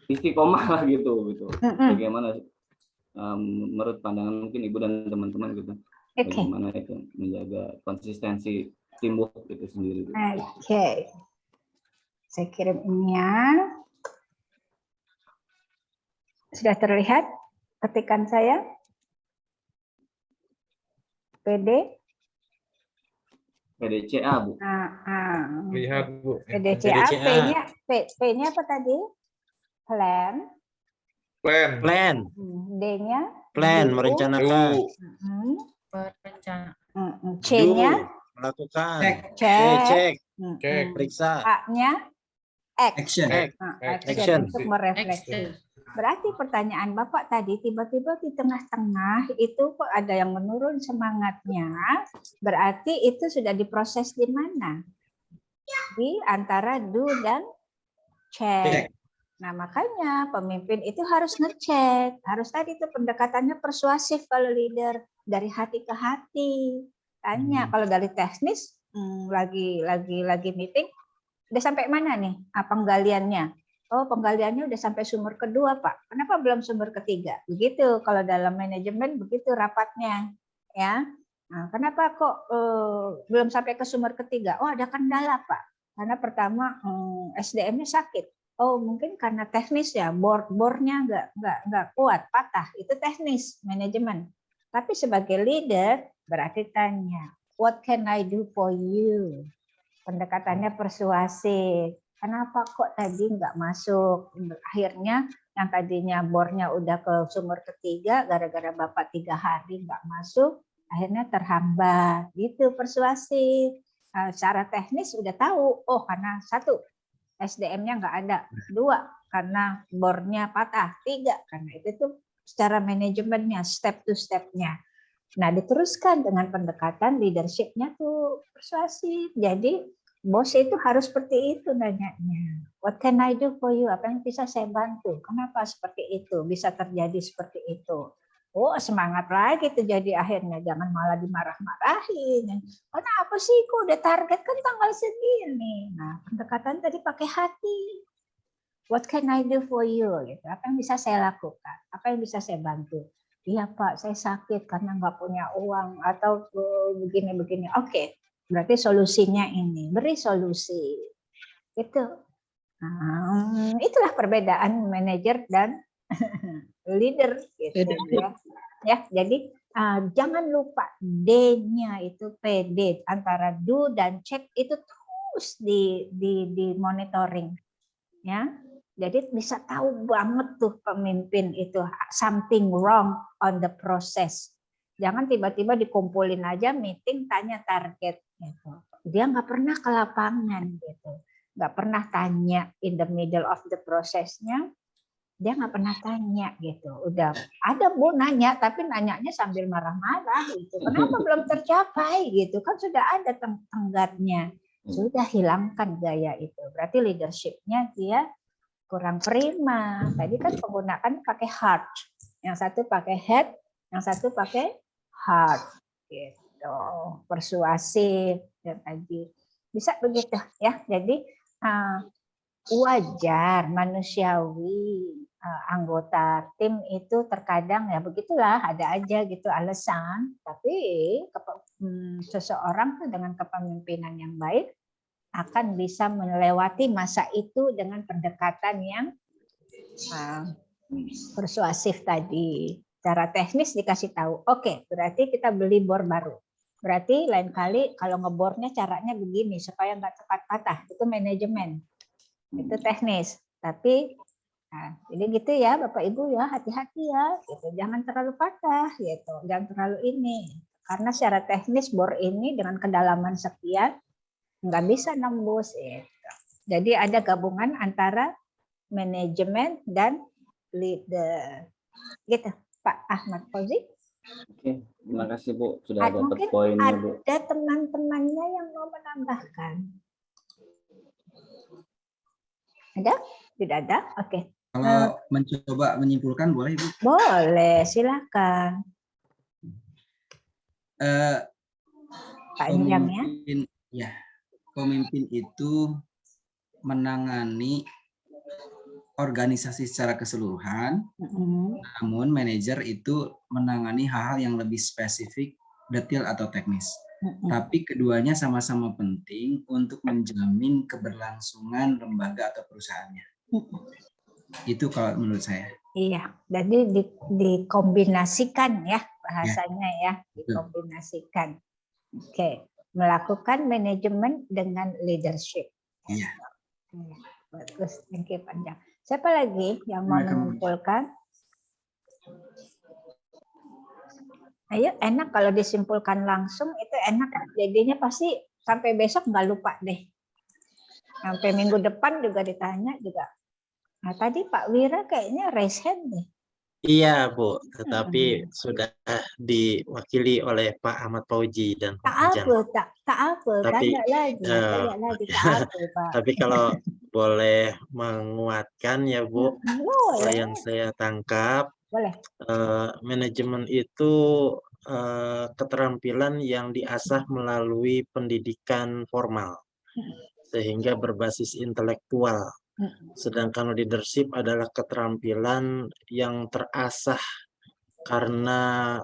istiqomah lah gitu. Bagaimana menurut pandangan mungkin Ibu dan teman-teman gitu, bagaimana itu menjaga konsistensi teamwork itu sendiri? Oke. Saya kirim ininya. Sudah terlihat ketikan saya? PDCA Bu. Lihat Bu. PDCA, P-nya apa tadi? Plan. D-nya? Plan, merencanakan. Berencana. C-nya? Melakukan. Cek. Periksa. A-nya? Action. Action. Untuk merefleksi. Berarti pertanyaan Bapak tadi, tiba-tiba di tengah-tengah itu kok ada yang menurun semangatnya, berarti itu sudah diproses di mana? Di antara do dan check. Nah, makanya pemimpin itu harus ngecek, harus tadi itu pendekatannya persuasif kalau leader, dari hati ke hati. Tanya, kalau dari teknis lagi meeting, udah sampai mana nih penggaliannya? Oh, penggaliannya udah sampai sumber kedua, Pak. Kenapa belum sumber ketiga? Begitu kalau dalam manajemen begitu rapatnya, ya. Nah, kenapa kok belum sampai ke sumber ketiga? Oh, ada kendala, Pak. Karena pertama SDM-nya sakit. Oh, mungkin karena teknis ya, board-nya nggak kuat, patah. Itu teknis manajemen. Tapi sebagai leader berarti tanya, what can I do for you? Pendekatannya persuasif. Kenapa kok tadi nggak masuk? Akhirnya yang tadinya bornya udah ke sumber ketiga, gara-gara Bapak 3 hari nggak masuk, akhirnya terhambat. Gitu persuasif. Secara teknis udah tahu, oh karena 1, SDM-nya nggak ada. 2, karena bornya patah. 3, karena itu tuh secara manajemennya, step to step-nya. Nah, diteruskan dengan pendekatan leadership-nya tuh persuasif. Jadi bos itu harus seperti itu nanyanya. What can I do for you? Apa yang bisa saya bantu? Kenapa seperti itu? Bisa terjadi seperti itu. Oh, semangat lagi tuh jadi akhirnya. Jangan malah dimarah-marahin. Kenapa sih? Kok udah target kan tanggal segini. Nah, pendekatan tadi pakai hati. What can I do for you? Gitu. Apa yang bisa saya lakukan? Apa yang bisa saya bantu? Iya Pak, saya sakit karena nggak punya uang atau begini-begini. Oke. Berarti solusinya ini, beri solusi. Itu. Itulah perbedaan manajer dan leader gitu ya. Jadi jangan lupa D-nya itu PD antara do dan check itu terus di monitoring ya. Jadi bisa tahu banget tuh pemimpin itu something wrong on the process. Jangan tiba-tiba dikumpulin aja meeting tanya target gitu. Dia nggak pernah ke lapangan gitu. nggak pernah tanya in the middle of the process-nya, dia nggak pernah tanya gitu. Udah ada Bu nanya, tapi nanyanya sambil marah-marah gitu. Kenapa belum tercapai gitu? Kan sudah ada tenggatnya. Sudah hilangkan gaya itu. Berarti leadership-nya dia kurang prima. Tadi kan penggunaan pakai heart. Yang satu pakai head, yang satu pakai heart. Gitu. Persuasif dan tadi. Bisa begitu ya. Jadi wajar, manusiawi, anggota tim itu terkadang ya begitulah, ada aja gitu alasan, tapi seseorang tuh dengan kepemimpinan yang baik akan bisa melewati masa itu dengan pendekatan yang persuasif tadi. Cara teknis dikasih tahu, oke, berarti kita beli bor baru. Berarti lain kali kalau ngebornya caranya begini supaya nggak cepat patah, itu manajemen. Itu teknis, tapi jadi gitu ya Bapak Ibu ya, hati-hati ya, gitu. Jangan terlalu patah, gitu. Jangan terlalu ini, karena secara teknis bor ini dengan kedalaman sekian nggak bisa nembus. Gitu. Jadi ada gabungan antara manajemen dan leader, gitu Pak Ahmad Fauzi. Oke, terima kasih Bu, sudah dapat Mungkin poinnya Bu. ada teman-temannya yang mau menambahkan. Ada? Tidak ada? Oke. Kalau mencoba menyimpulkan boleh Bu? Boleh, silakan. Panjang ya. Pemimpin itu menangani organisasi secara keseluruhan, namun manajer itu menangani hal-hal yang lebih spesifik, detail atau teknis. Tapi keduanya sama-sama penting untuk menjamin keberlangsungan lembaga atau perusahaannya. Itu kalau menurut saya. Iya, jadi dikombinasikan ya bahasanya ya, dikombinasikan. Oke, melakukan manajemen dengan leadership. Iya. Bagus, thank you Panjang. Siapa lagi yang mau menyimpulkan? Ayo, enak kalau disimpulkan langsung itu enak. Jadinya pasti sampai besok nggak lupa deh. Sampai minggu depan juga ditanya juga. Nah tadi Pak Wira kayaknya raise hand deh. Iya Bu, tetapi sudah diwakili oleh Pak Ahmad Fauzi dan Pak Anjang. Tak apa, Tapi, tanya lagi, tak apa Pak. Tapi kalau boleh menguatkan ya Bu, yang saya tangkap, boleh. Manajemen itu keterampilan yang diasah melalui pendidikan formal, sehingga berbasis intelektual. Sedangkan leadership adalah keterampilan yang terasah karena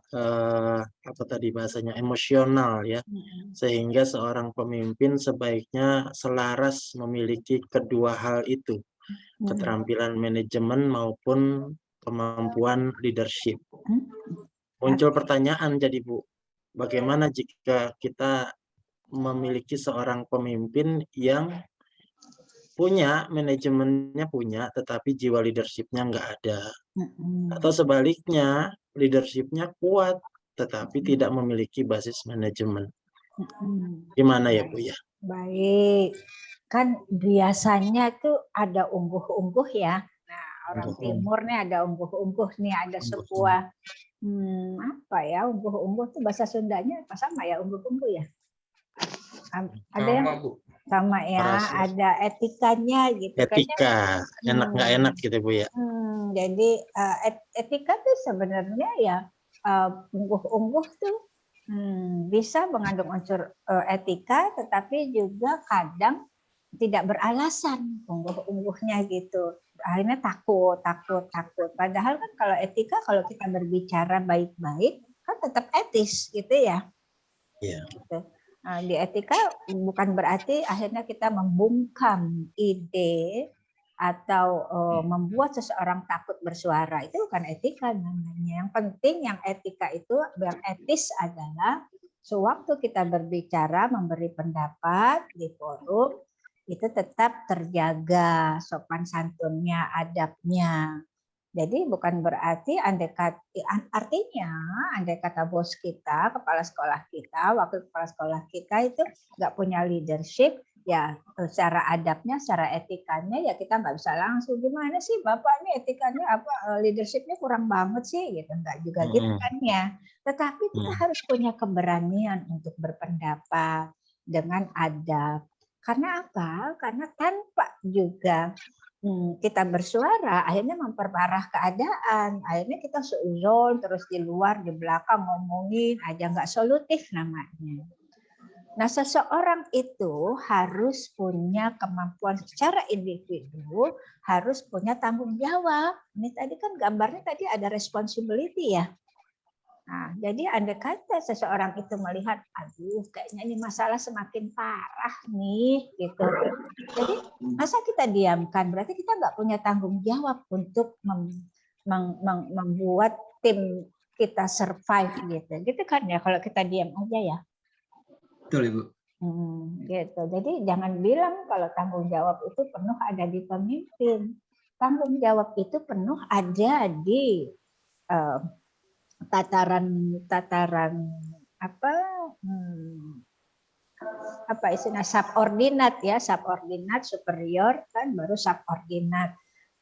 apa tadi bahasanya emosional ya, sehingga seorang pemimpin sebaiknya selaras memiliki kedua hal itu, keterampilan manajemen maupun kemampuan leadership. Muncul pertanyaan jadi Bu, bagaimana jika kita memiliki seorang pemimpin yang punya manajemennya tetapi jiwa leadershipnya nggak ada, atau sebaliknya leadershipnya kuat tetapi tidak memiliki basis manajemen. Gimana ya Bu ya? Baik, kan biasanya tuh ada ungguh-ungguh ya. Nah orang timur nih ada ungguh-ungguh nih, ada sebuah apa ya, ungguh-ungguh tuh bahasa Sundanya apa sama ya, ungguh-ungguh ya? Ada yang sama ya, ada etikanya gitu. Etika, enak nggak enak gitu Bu ya. Jadi etika tuh sebenarnya ya ungguh-ungguh tuh bisa mengandung unsur etika, tetapi juga kadang tidak beralasan ungguh-ungguhnya gitu. Akhirnya takut. Padahal kan kalau etika, kalau kita berbicara baik-baik, kan tetap etis gitu ya. Iya. Gitu. Nah, di etika bukan berarti akhirnya kita membungkam ide atau membuat seseorang takut bersuara. Itu bukan etika namanya. Yang penting yang etika itu, yang etis adalah sewaktu kita berbicara, memberi pendapat di forum, itu tetap terjaga sopan santunnya, adabnya. Jadi bukan berarti andai kata bos kita, kepala sekolah kita, wakil kepala sekolah kita itu nggak punya leadership, ya secara adabnya, secara etikanya ya kita nggak bisa langsung gimana sih Bapak ini etikanya apa leadershipnya kurang banget sih gitu, nggak juga gitu kan ya. Tetapi kita harus punya keberanian untuk berpendapat dengan adab. Karena apa? Karena tanpa juga kita bersuara akhirnya memperparah keadaan, akhirnya kita seuzon terus di luar di belakang ngomongin aja nggak solutif namanya. Nah, seseorang itu harus punya kemampuan secara individu, harus punya tanggung jawab. Ini tadi kan gambarnya tadi ada responsibility ya. Nah, jadi andai kata seseorang itu melihat, aduh kayaknya ini masalah semakin parah nih, gitu. Jadi masa kita diamkan? Berarti kita nggak punya tanggung jawab untuk membuat tim kita survive gitu. Gitu kan ya kalau kita diam aja ya. Betul, Ibu. Gitu. Jadi jangan bilang kalau tanggung jawab itu penuh ada di pemimpin. Tanggung jawab itu penuh ada di tataran apa istilah subordinat ya, subordinat, superior kan baru subordinat.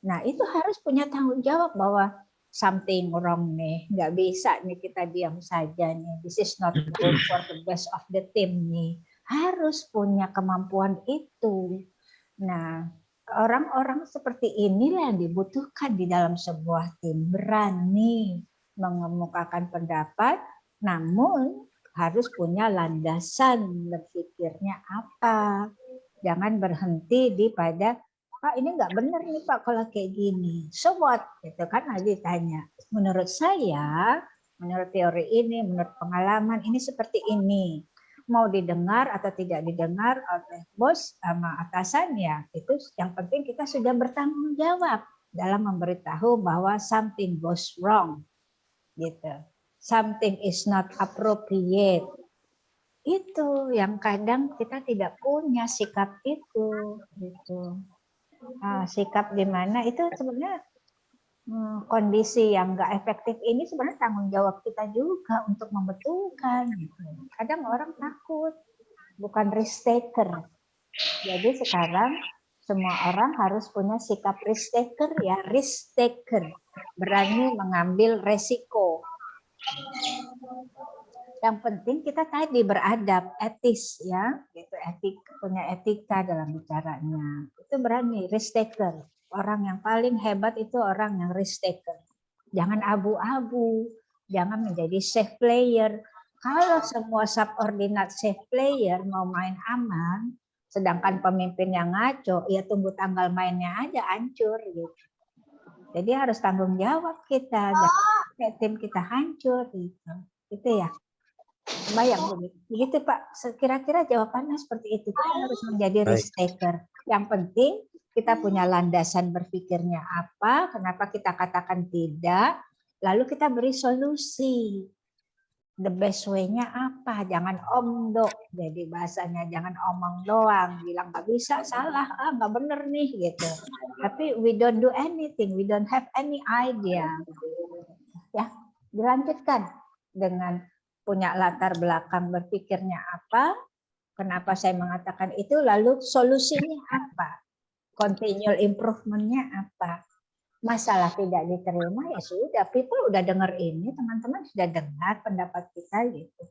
Nah, itu harus punya tanggung jawab bahwa something wrong nih, nggak bisa nih kita diam saja nih. This is not good for the best of the team nih. Harus punya kemampuan itu. Nah, orang-orang seperti inilah yang dibutuhkan di dalam sebuah tim. Berani mengemukakan pendapat, namun harus punya landasan berpikirnya apa. Jangan berhenti di pada Pak ini nggak benar nih Pak kalau kayak gini. So what? Gitu kan lagi tanya. Menurut saya, menurut teori ini, menurut pengalaman ini seperti ini. Mau didengar atau tidak didengar oleh bos sama atasannya, itu yang penting kita sudah bertanggung jawab dalam memberitahu bahwa something goes wrong. Gitu. Something is not appropriate. Itu yang kadang kita tidak punya sikap itu. Gitu. Sikap di mana itu sebenarnya kondisi yang nggak efektif ini sebenarnya tanggung jawab kita juga untuk membetulkan. Gitu. Kadang orang takut, bukan risk taker. Jadi sekarang semua orang harus punya sikap risk taker ya, risk taker, berani mengambil resiko. Yang penting kita tadi beradab, etis ya, gitu, punya etika dalam bicaranya. Itu berani, risk taker. Orang yang paling hebat itu orang yang risk taker. Jangan abu-abu, jangan menjadi safe player. Kalau semua subordinat safe player mau main aman, sedangkan pemimpin yang ngaco, ya tunggu tanggal mainnya aja hancur gitu. Jadi harus tanggung jawab kita, jangan tim kita hancur gitu. Itu ya. Bayang begitu Pak, kira-kira jawabannya seperti itu. Kita harus menjadi risk taker. Yang penting kita punya landasan berpikirnya apa, kenapa kita katakan tidak, lalu kita beri solusi. The best way-nya apa? Jangan omdo, jadi bahasanya jangan omong doang, bilang nggak bisa, salah, nggak bener nih gitu. Tapi we don't do anything, we don't have any idea. Ya, dilanjutkan dengan punya latar belakang berpikirnya apa, kenapa saya mengatakan itu, lalu solusinya apa, continual improvementnya apa. Masalah tidak diterima ya sudah, people udah dengar ini, teman-teman sudah dengar pendapat kita gitu.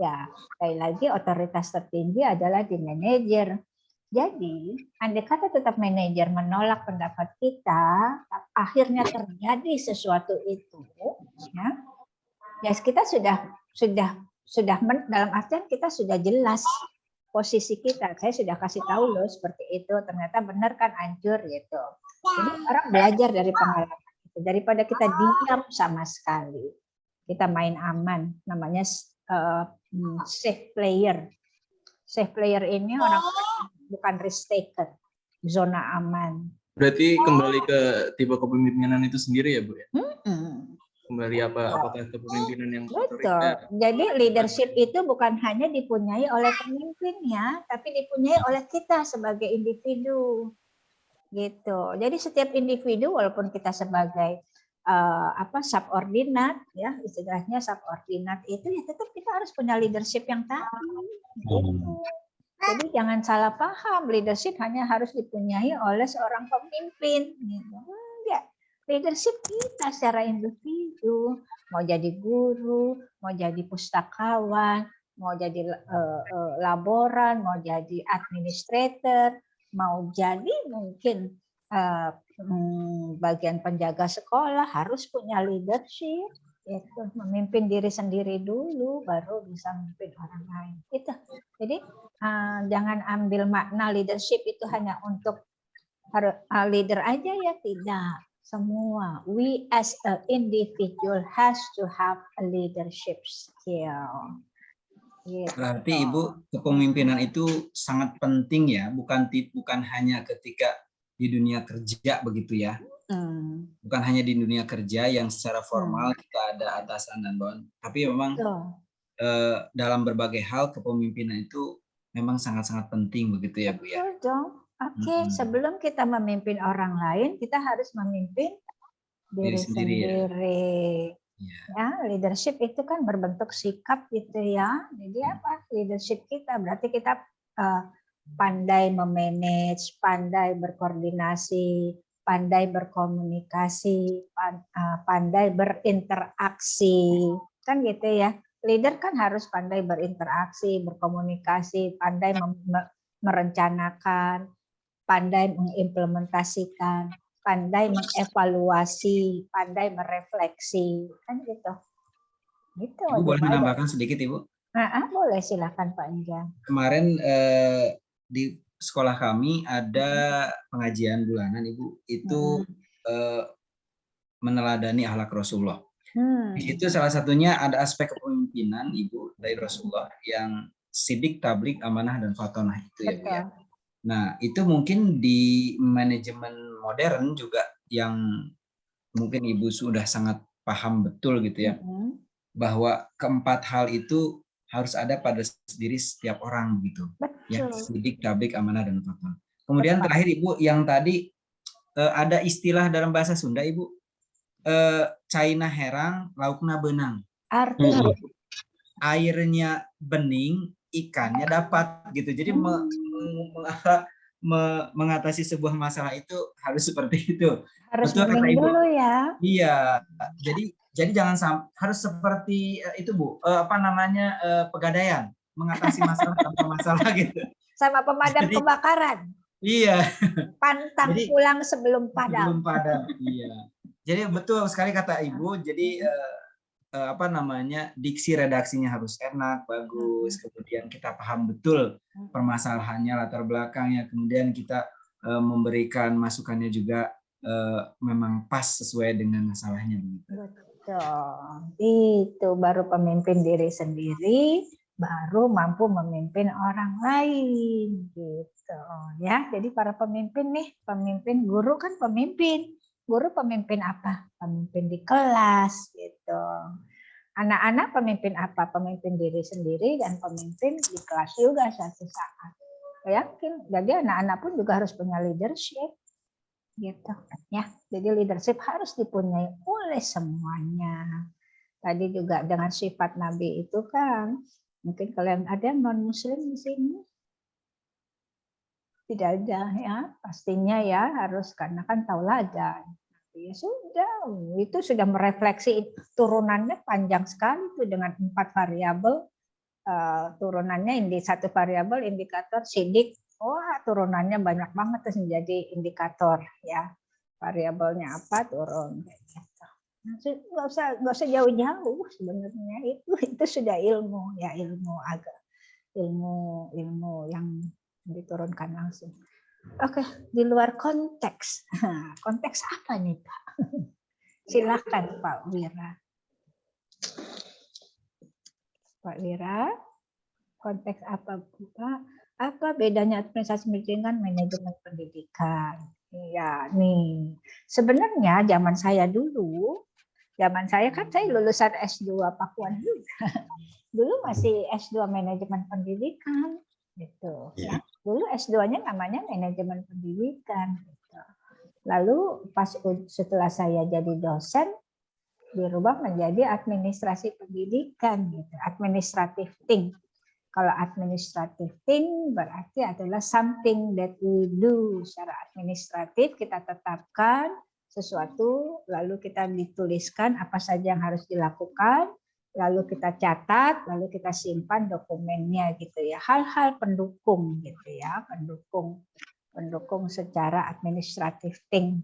Ya, sekali lagi otoritas tertinggi adalah di manajer. Jadi, andai kata tetap manajer menolak pendapat kita, akhirnya terjadi sesuatu itu, ya kita sudah dalam artian kita sudah jelas posisi kita. Saya sudah kasih tahu loh seperti itu, ternyata benar kan hancur gitu. Jadi orang belajar dari pengalaman itu. Daripada kita diam sama sekali, kita main aman, namanya safe player. Safe player ini orang bukan risk taker, zona aman. Berarti kembali ke tipe kepemimpinan itu sendiri ya Bu ya? Kembali apakah kepemimpinan yang otoriter? Jadi leadership itu bukan hanya dipunyai oleh pemimpinnya, tapi dipunyai oleh kita sebagai individu. Gitu. Jadi setiap individu walaupun kita sebagai subordinat ya, istilahnya subordinat itu ya tetap kita harus punya leadership yang tadi. Gitu. Jadi jangan salah paham, leadership hanya harus dipunyai oleh seorang pemimpin. Gitu. Enggak. Leadership kita secara individu, mau jadi guru, mau jadi pustakawan, mau jadi laboran, mau jadi administrator, mau jadi mungkin bagian penjaga sekolah, harus punya leadership. Itu memimpin diri sendiri dulu, baru bisa memimpin orang lain. Itu. Jadi jangan ambil makna leadership itu hanya untuk leader aja ya, tidak. Semua. We as an individual has to have a leadership skill. Gitu. Berarti Ibu, kepemimpinan itu sangat penting ya, bukan hanya ketika di dunia kerja begitu ya. Bukan hanya di dunia kerja yang secara formal kita ada atasan dan bawahan, tapi memang dalam berbagai hal kepemimpinan itu memang sangat-sangat penting begitu ya Bu ya. Betul dong. Oke, sebelum kita memimpin orang lain, kita harus memimpin diri sendiri. Ya, leadership itu kan berbentuk sikap gitu ya. Jadi apa? Leadership kita berarti kita pandai memanage, pandai berkoordinasi, pandai berkomunikasi, pandai berinteraksi, kan gitu ya. Leader kan harus pandai berinteraksi, berkomunikasi, pandai merencanakan, pandai mengimplementasikan, pandai mengevaluasi, pandai merefleksi, kan gitu. Gitu. Ibu boleh menambahkan sedikit Ibu? Boleh, silakan Pak Inja. Kemarin di sekolah kami ada pengajian bulanan Ibu, itu meneladani akhlak Rasulullah. Di situ salah satunya ada aspek kepemimpinan Ibu dari Rasulullah yang sidik, tablik, amanah, dan fatonah itu ya Bu ya. Nah itu mungkin di manajemen modern juga yang mungkin Ibu sudah sangat paham betul gitu ya, bahwa keempat hal itu harus ada pada diri setiap orang gitu. Ya, sidik, tablik, amanah, dan fatonah. Kemudian terakhir Ibu, yang tadi ada istilah dalam bahasa Sunda Ibu, caina herang, laukna benang. Artinya airnya bening, ikannya dapat gitu. Jadi mengatasi sebuah masalah itu harus seperti itu. Harus betul kata Ibu dulu ya. Iya. Jadi jangan sampai harus seperti itu Bu, pegadaian, mengatasi masalah tanpa masalah gitu. Sama pemadam kebakaran. Iya. Pantang pulang sebelum padam. Iya. Jadi betul sekali kata Ibu. Jadi diksi redaksinya harus enak, bagus. Kemudian kita paham betul permasalahannya, latar belakangnya. Kemudian kita memberikan masukannya juga memang pas sesuai dengan masalahnya. Betul. Itu baru pemimpin diri sendiri, baru mampu memimpin orang lain gitu ya. Jadi para pemimpin nih, pemimpin guru kan pemimpin. Guru pemimpin apa? Pemimpin di kelas gitu. Anak-anak pemimpin apa? Pemimpin diri sendiri dan pemimpin di kelas juga suatu saat. Yakin. Jadi anak-anak pun juga harus punya leadership. Gitu ya. Jadi leadership harus dipunyai oleh semuanya. Tadi juga dengan sifat Nabi itu kan, mungkin kalian ada non muslim di sini? Tidak ada ya, pastinya ya harus, karena kan tauladan. Ya sudah, itu sudah merefleksi, turunannya panjang sekali tuh dengan 4 variabel. Turunannya ini 1 variabel indikator sidik. Wah, turunannya banyak banget terus menjadi indikator ya. Variabelnya apa turun gitu. Nggak usah jauh-jauh sebenarnya, itu sudah ilmu ya, ilmu yang diturunkan langsung. Oke, di luar konteks. Konteks apa nih Pak? Silakan Pak Wira. Pak Wira, konteks apa Pak? Apa bedanya administrasi pendidikan dengan manajemen pendidikan? Ya, nih. Sebenarnya zaman saya kan saya lulusan S2 Pakuan juga. Dulu masih S2 manajemen pendidikan gitu ya. Dulu S2-nya namanya manajemen pendidikan gitu. Lalu setelah saya jadi dosen dirubah menjadi administrasi pendidikan gitu, administrative thing. Kalau administrative thing berarti adalah something that we do secara administratif, kita tetapkan sesuatu, lalu kita dituliskan apa saja yang harus dilakukan, lalu kita catat, lalu kita simpan dokumennya gitu ya. Hal-hal pendukung gitu ya, pendukung secara administrative thing.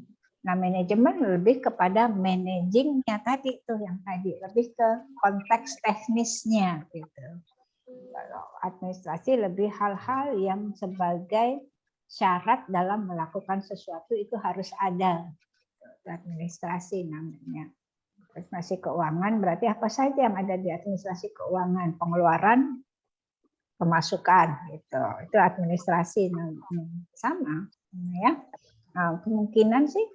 Nah, manajemen lebih kepada managingnya tadi tuh yang tadi, lebih ke konteks teknisnya gitu. Kalau administrasi lebih hal-hal yang sebagai syarat dalam melakukan sesuatu itu harus ada. Administrasi namanya. Administrasi keuangan berarti apa saja yang ada di administrasi keuangan, pengeluaran, pemasukan gitu. Itu administrasi namanya. Sama ya. Nah, kemungkinan sih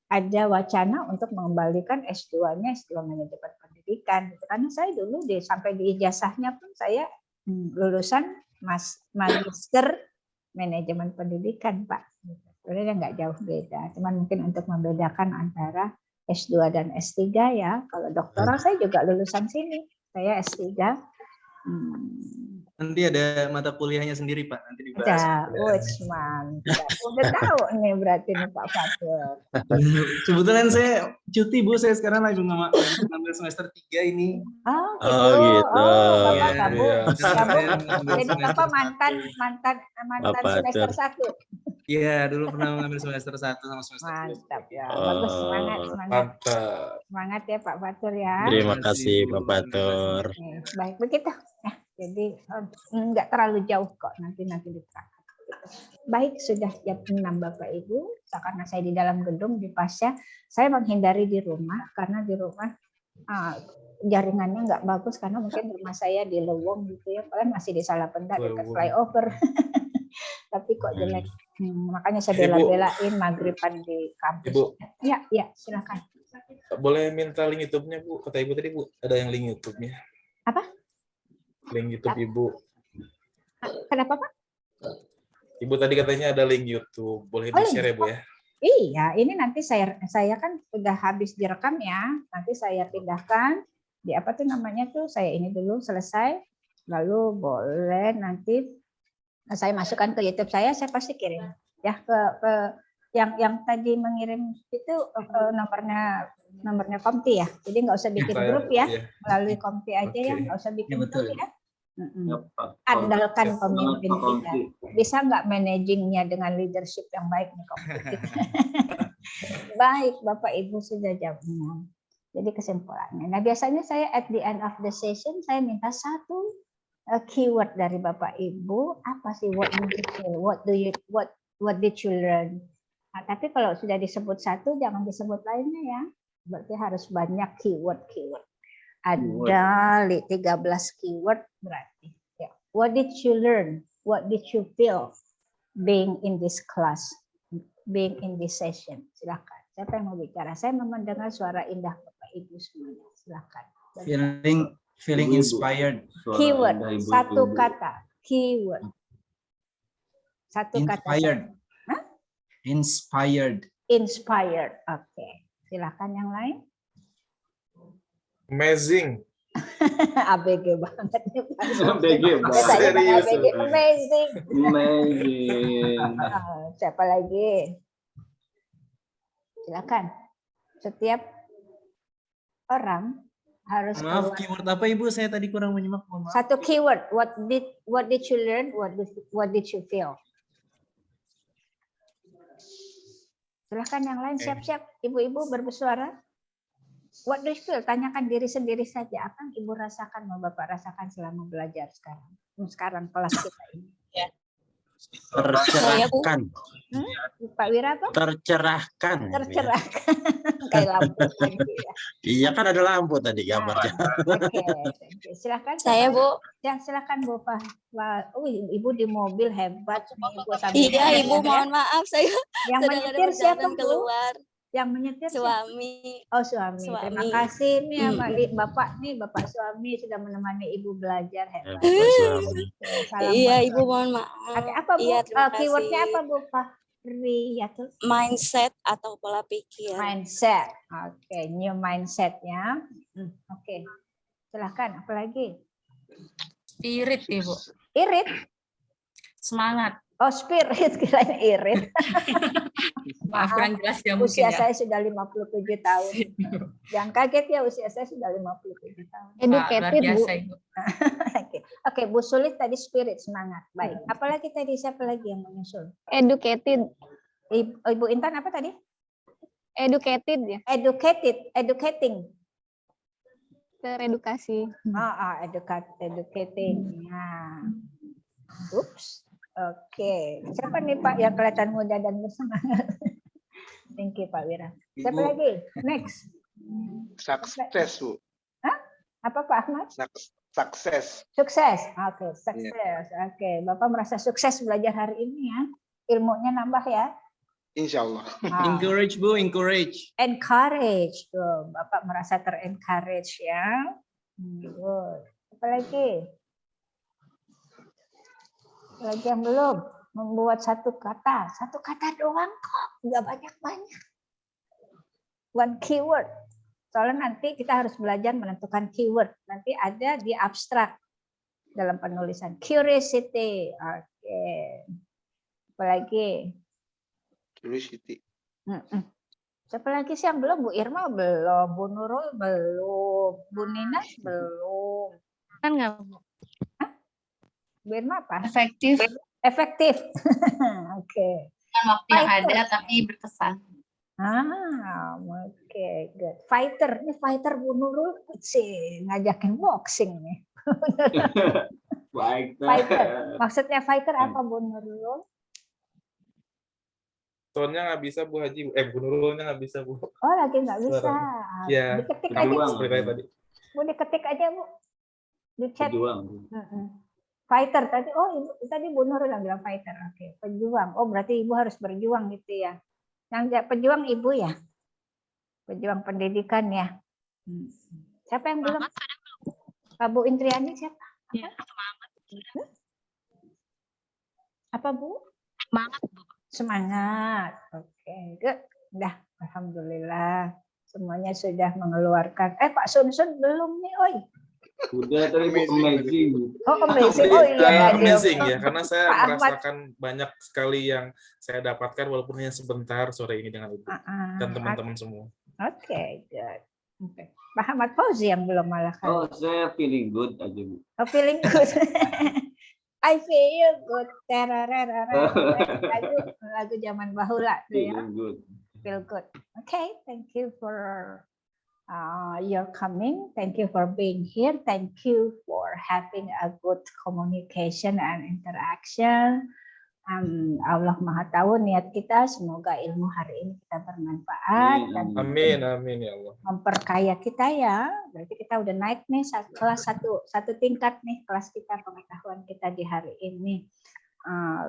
ada wacana untuk mengembalikan S2-nya, S2 manajemen pendidikan. Karena saya dulu sampai di ijazahnya pun saya lulusan magister manajemen pendidikan, Pak. Sebenarnya nggak jauh beda. Cuman mungkin untuk membedakan antara S2 dan S3 ya. Kalau doktoral saya juga lulusan sini. Saya S3. Nanti ada mata kuliahnya sendiri, Pak. Nanti dibahas. Mantap. Udah tahu nih berarti nih Pak Fatur. Kebetulan saya cuti, Bu. Saya sekarang lagi ngambil semester 3 ini. Oh, gitu. Bapak Iya, kamu. Jadi Bapak mantan Bapak semester 1. Iya, dulu pernah mengambil semester 1 sama semester 2. Mantap ya. Bagus, semangat. Mantap. Semangat ya Pak Fatur ya. Terima kasih Pak Fatur. Baik begitu. Ya, jadi nggak terlalu jauh kok, nanti diterangkan. Baik, sudah jam 6 Bapak Ibu. Karena saya di dalam gedung di Pasya, saya menghindari di rumah karena di rumah jaringannya nggak bagus karena mungkin rumah saya di Lewong gitu ya, kalian masih di Salabenda dekat flyover. Tapi kok jelek. Makanya saya bela-belain maghriban di kampus. Ibu. Ya, silakan. Boleh minta link YouTube-nya, Bu? Kata Ibu tadi, Bu, ada yang link YouTube-nya. Apa? Link YouTube Ibu. Kenapa, Pak? Ibu tadi katanya ada link YouTube. Boleh di-share ya, Bu ya? Iya, ini nanti saya kan sudah habis direkam ya. Nanti saya pindahkan di apa tuh namanya tuh, saya ini dulu selesai. Lalu boleh nanti saya masukkan ke YouTube saya pasti kirim ya ke yang tadi mengirim itu nomornya Komti ya. Jadi nggak usah bikin grup ya, melalui Komti aja ya, nggak usah bikin grup ya. Andalkan pemimpin kita. Bisa nggak managingnya dengan leadership yang baik nih Komti. Baik, Bapak Ibu sudah jam 6. Jadi kesimpulannya. Nah, biasanya saya at the end of the session saya minta satu keyword dari Bapak Ibu. Apa sih what did you learn? Nah, tapi kalau sudah disebut satu jangan disebut lainnya ya. Berarti harus banyak keyword. Ada 13 keyword berarti. Ya. What did you learn? What did you feel being in this class? Being in this session? Silakan. Siapa yang mau bicara? Saya mau mendengar suara indah Bapak Ibu semuanya. Silakan. Feeling inspired. Keyword, satu kata. Keyword. Satu Inspired. kata. Inspired. Inspired. Oke. Silakan yang lain. Amazing. ABG banget. ABG banget. ABG. Amazing. Siapa lagi? Silakan. Setiap orang harus Maaf, keyword apa Ibu? Saya tadi kurang menyimak. Satu keyword. What did you learn? What did you feel? Silahkan yang lain siap-siap. Ibu-ibu bersuara. What do you feel? Tanyakan diri sendiri saja. Apa yang Ibu rasakan, mau Bapak rasakan selama belajar sekarang? Sekarang kelas kita ini. Ya. Tercerahkan. Pak Wira apa? Tercerahkan. Tercerahkan. Kayak lampu. Iya kan ada lampu tadi gambarnya. Oke. Silakan. Saya Bu. Ya silakan Bu Pak. Ibu di mobil hebat nih Ibu. Iya Ibu, mohon maaf saya. Yang menyetir siapa Bu? Keluar. Yang menyetir suami. Oh suami. Terima kasih nih Bapak Bapak suami sudah menemani Ibu belajar hebat. Iya Ibu, mohon maaf. Apa Bu? Iya, keywordnya apa Bu Pak? Mindset atau pola pikir. Mindset. Oke, new mindset ya. Oke. Silahkan, apa lagi? Spirit, Ibu. Irit? Semangat. Oh, spirit, kirain irit. Maaf, kurang jelas ya mungkin Usia ya. saya sudah 57 tahun. Jangan kaget ya, usia saya sudah 57 tahun. Wah, luar biasa, Ibu. Oke, Bu Sulit tadi spirit, semangat. Baik. Apalagi tadi, siapa lagi yang menyusul? Educated. Ibu Intan apa tadi? Educated ya. Educated, educating. Teredukasi. Educating. Nah. Oops. Oke. Siapa nih Pak yang kelihatan muda dan bersemangat? Thank you Pak Wira. Siapa Ibu. lagi? Next. Sukses, Bu. Hah? Apa Pak Ahmad? Sukses. Sukses. Oke, sukses. Oke, Bapak merasa sukses belajar hari ini ya. Ilmunya nambah ya. Insya Allah. Encourage, Bu, encourage. Encourage. Tuh, Bapak merasa ter-encourage ya. Good. Apa lagi? Lagi yang belum membuat satu kata doang kok, nggak banyak-banyak. One keyword. Soalnya nanti kita harus belajar menentukan keyword. Nanti ada di abstrak dalam penulisan. Curiosity. Oke. Apalagi? Curiosity. Siapa lagi sih yang belum? Bu Irma belum, Bu Nurul belum, Bu Ninas belum. Kan nggak? Bu Irma apa? Efektif. Efektif. Oke. Bukan waktu yang ada tapi berkesan. Oke, good. Fighter, ini fighter Bu Nurul sih ngajakin boxing nih. Fighter. Maksudnya fighter apa Bu Nurul? Soalnya nggak bisa Bu Haji, Bu Nurulnya nggak bisa Bu. Oh lagi nggak bisa. Ya, Diketik aja. seperti tadi. Bu diketik aja Bu. Di chat. Fighter tadi, tadi Bu Nurul yang bilang fighter. Oke, pejuang. Oh berarti Ibu harus berjuang gitu ya. Yang pejuang Ibu ya. Pejuang pendidikan ya. Siapa yang belum? Pak Bu Intriani siapa? Ya, semangat. Apa Bu? Semangat, Bu. Semangat. Oke, good. Udah, alhamdulillah. Semuanya sudah mengeluarkan. Pak Sun belum nih, oi. Udah tadi Bu, amazing. Oh, amazing. Oh iya, amazing ya, karena saya Pak merasakan banyak sekali yang saya dapatkan walaupun hanya sebentar sore ini dengan Ibu dan teman-teman semua. Oke, good. Okay. Pak Ahmad Fauzi yang belum malah kan. Oh, saya feeling good aja Bu. Oh, feeling good. I feel good. Lagu zaman bahula tuh ya. Feeling good. Feel good. Okay, thank you for your coming. Thank you for being here. Thank you for having a good communication and interaction. Allah Maha Tahu niat kita. Semoga ilmu hari ini kita bermanfaat. Amin, amin ya Allah. Memperkaya kita ya. Berarti kita udah naik nih kelas satu tingkat nih kelas kita, pengetahuan kita di hari ini.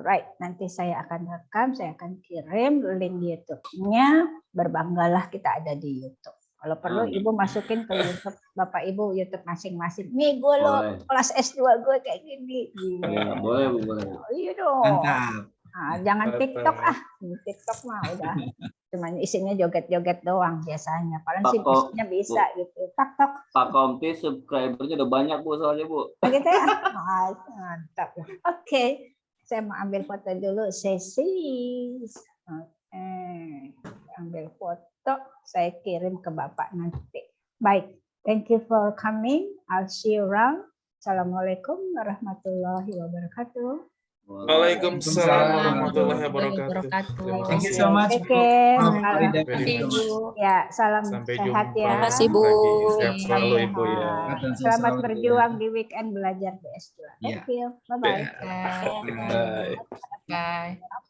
Right, nanti saya akan rekam, saya akan kirim link YouTube-nya. Berbanggalah kita ada di YouTube. Kalau perlu Ibu masukin ke YouTube Bapak Ibu YouTube masing-masing. Nih gue loh kelas S2 gue kayak gini. Ya, boleh Bu, boleh. Iya dong. Mantap. Jangan TikTok TikTok mah udah cuman isinya joget-joget doang biasanya. Paling sih isinya bisa gitu. Tak. Pak Komti subscribernya udah banyak Bu soalnya Bu. Gitu ya. Mantap. Oke. Saya mau ambil foto dulu sesi. Ambil foto, saya kirim ke Bapak nanti. Baik, thank you for coming. I'll see you around. Assalamualaikum warahmatullahi wabarakatuh. Waalaikumsalam warahmatullahi wabarakatuh. Thank you so much. Ya, salam Sampai sehat jumpa. ya. Terima kasih, Bu. Sehat selalu Ibu ya. Selamat berjuang di weekend belajar di S2. Thank you. Bye-bye. Bye. Bye.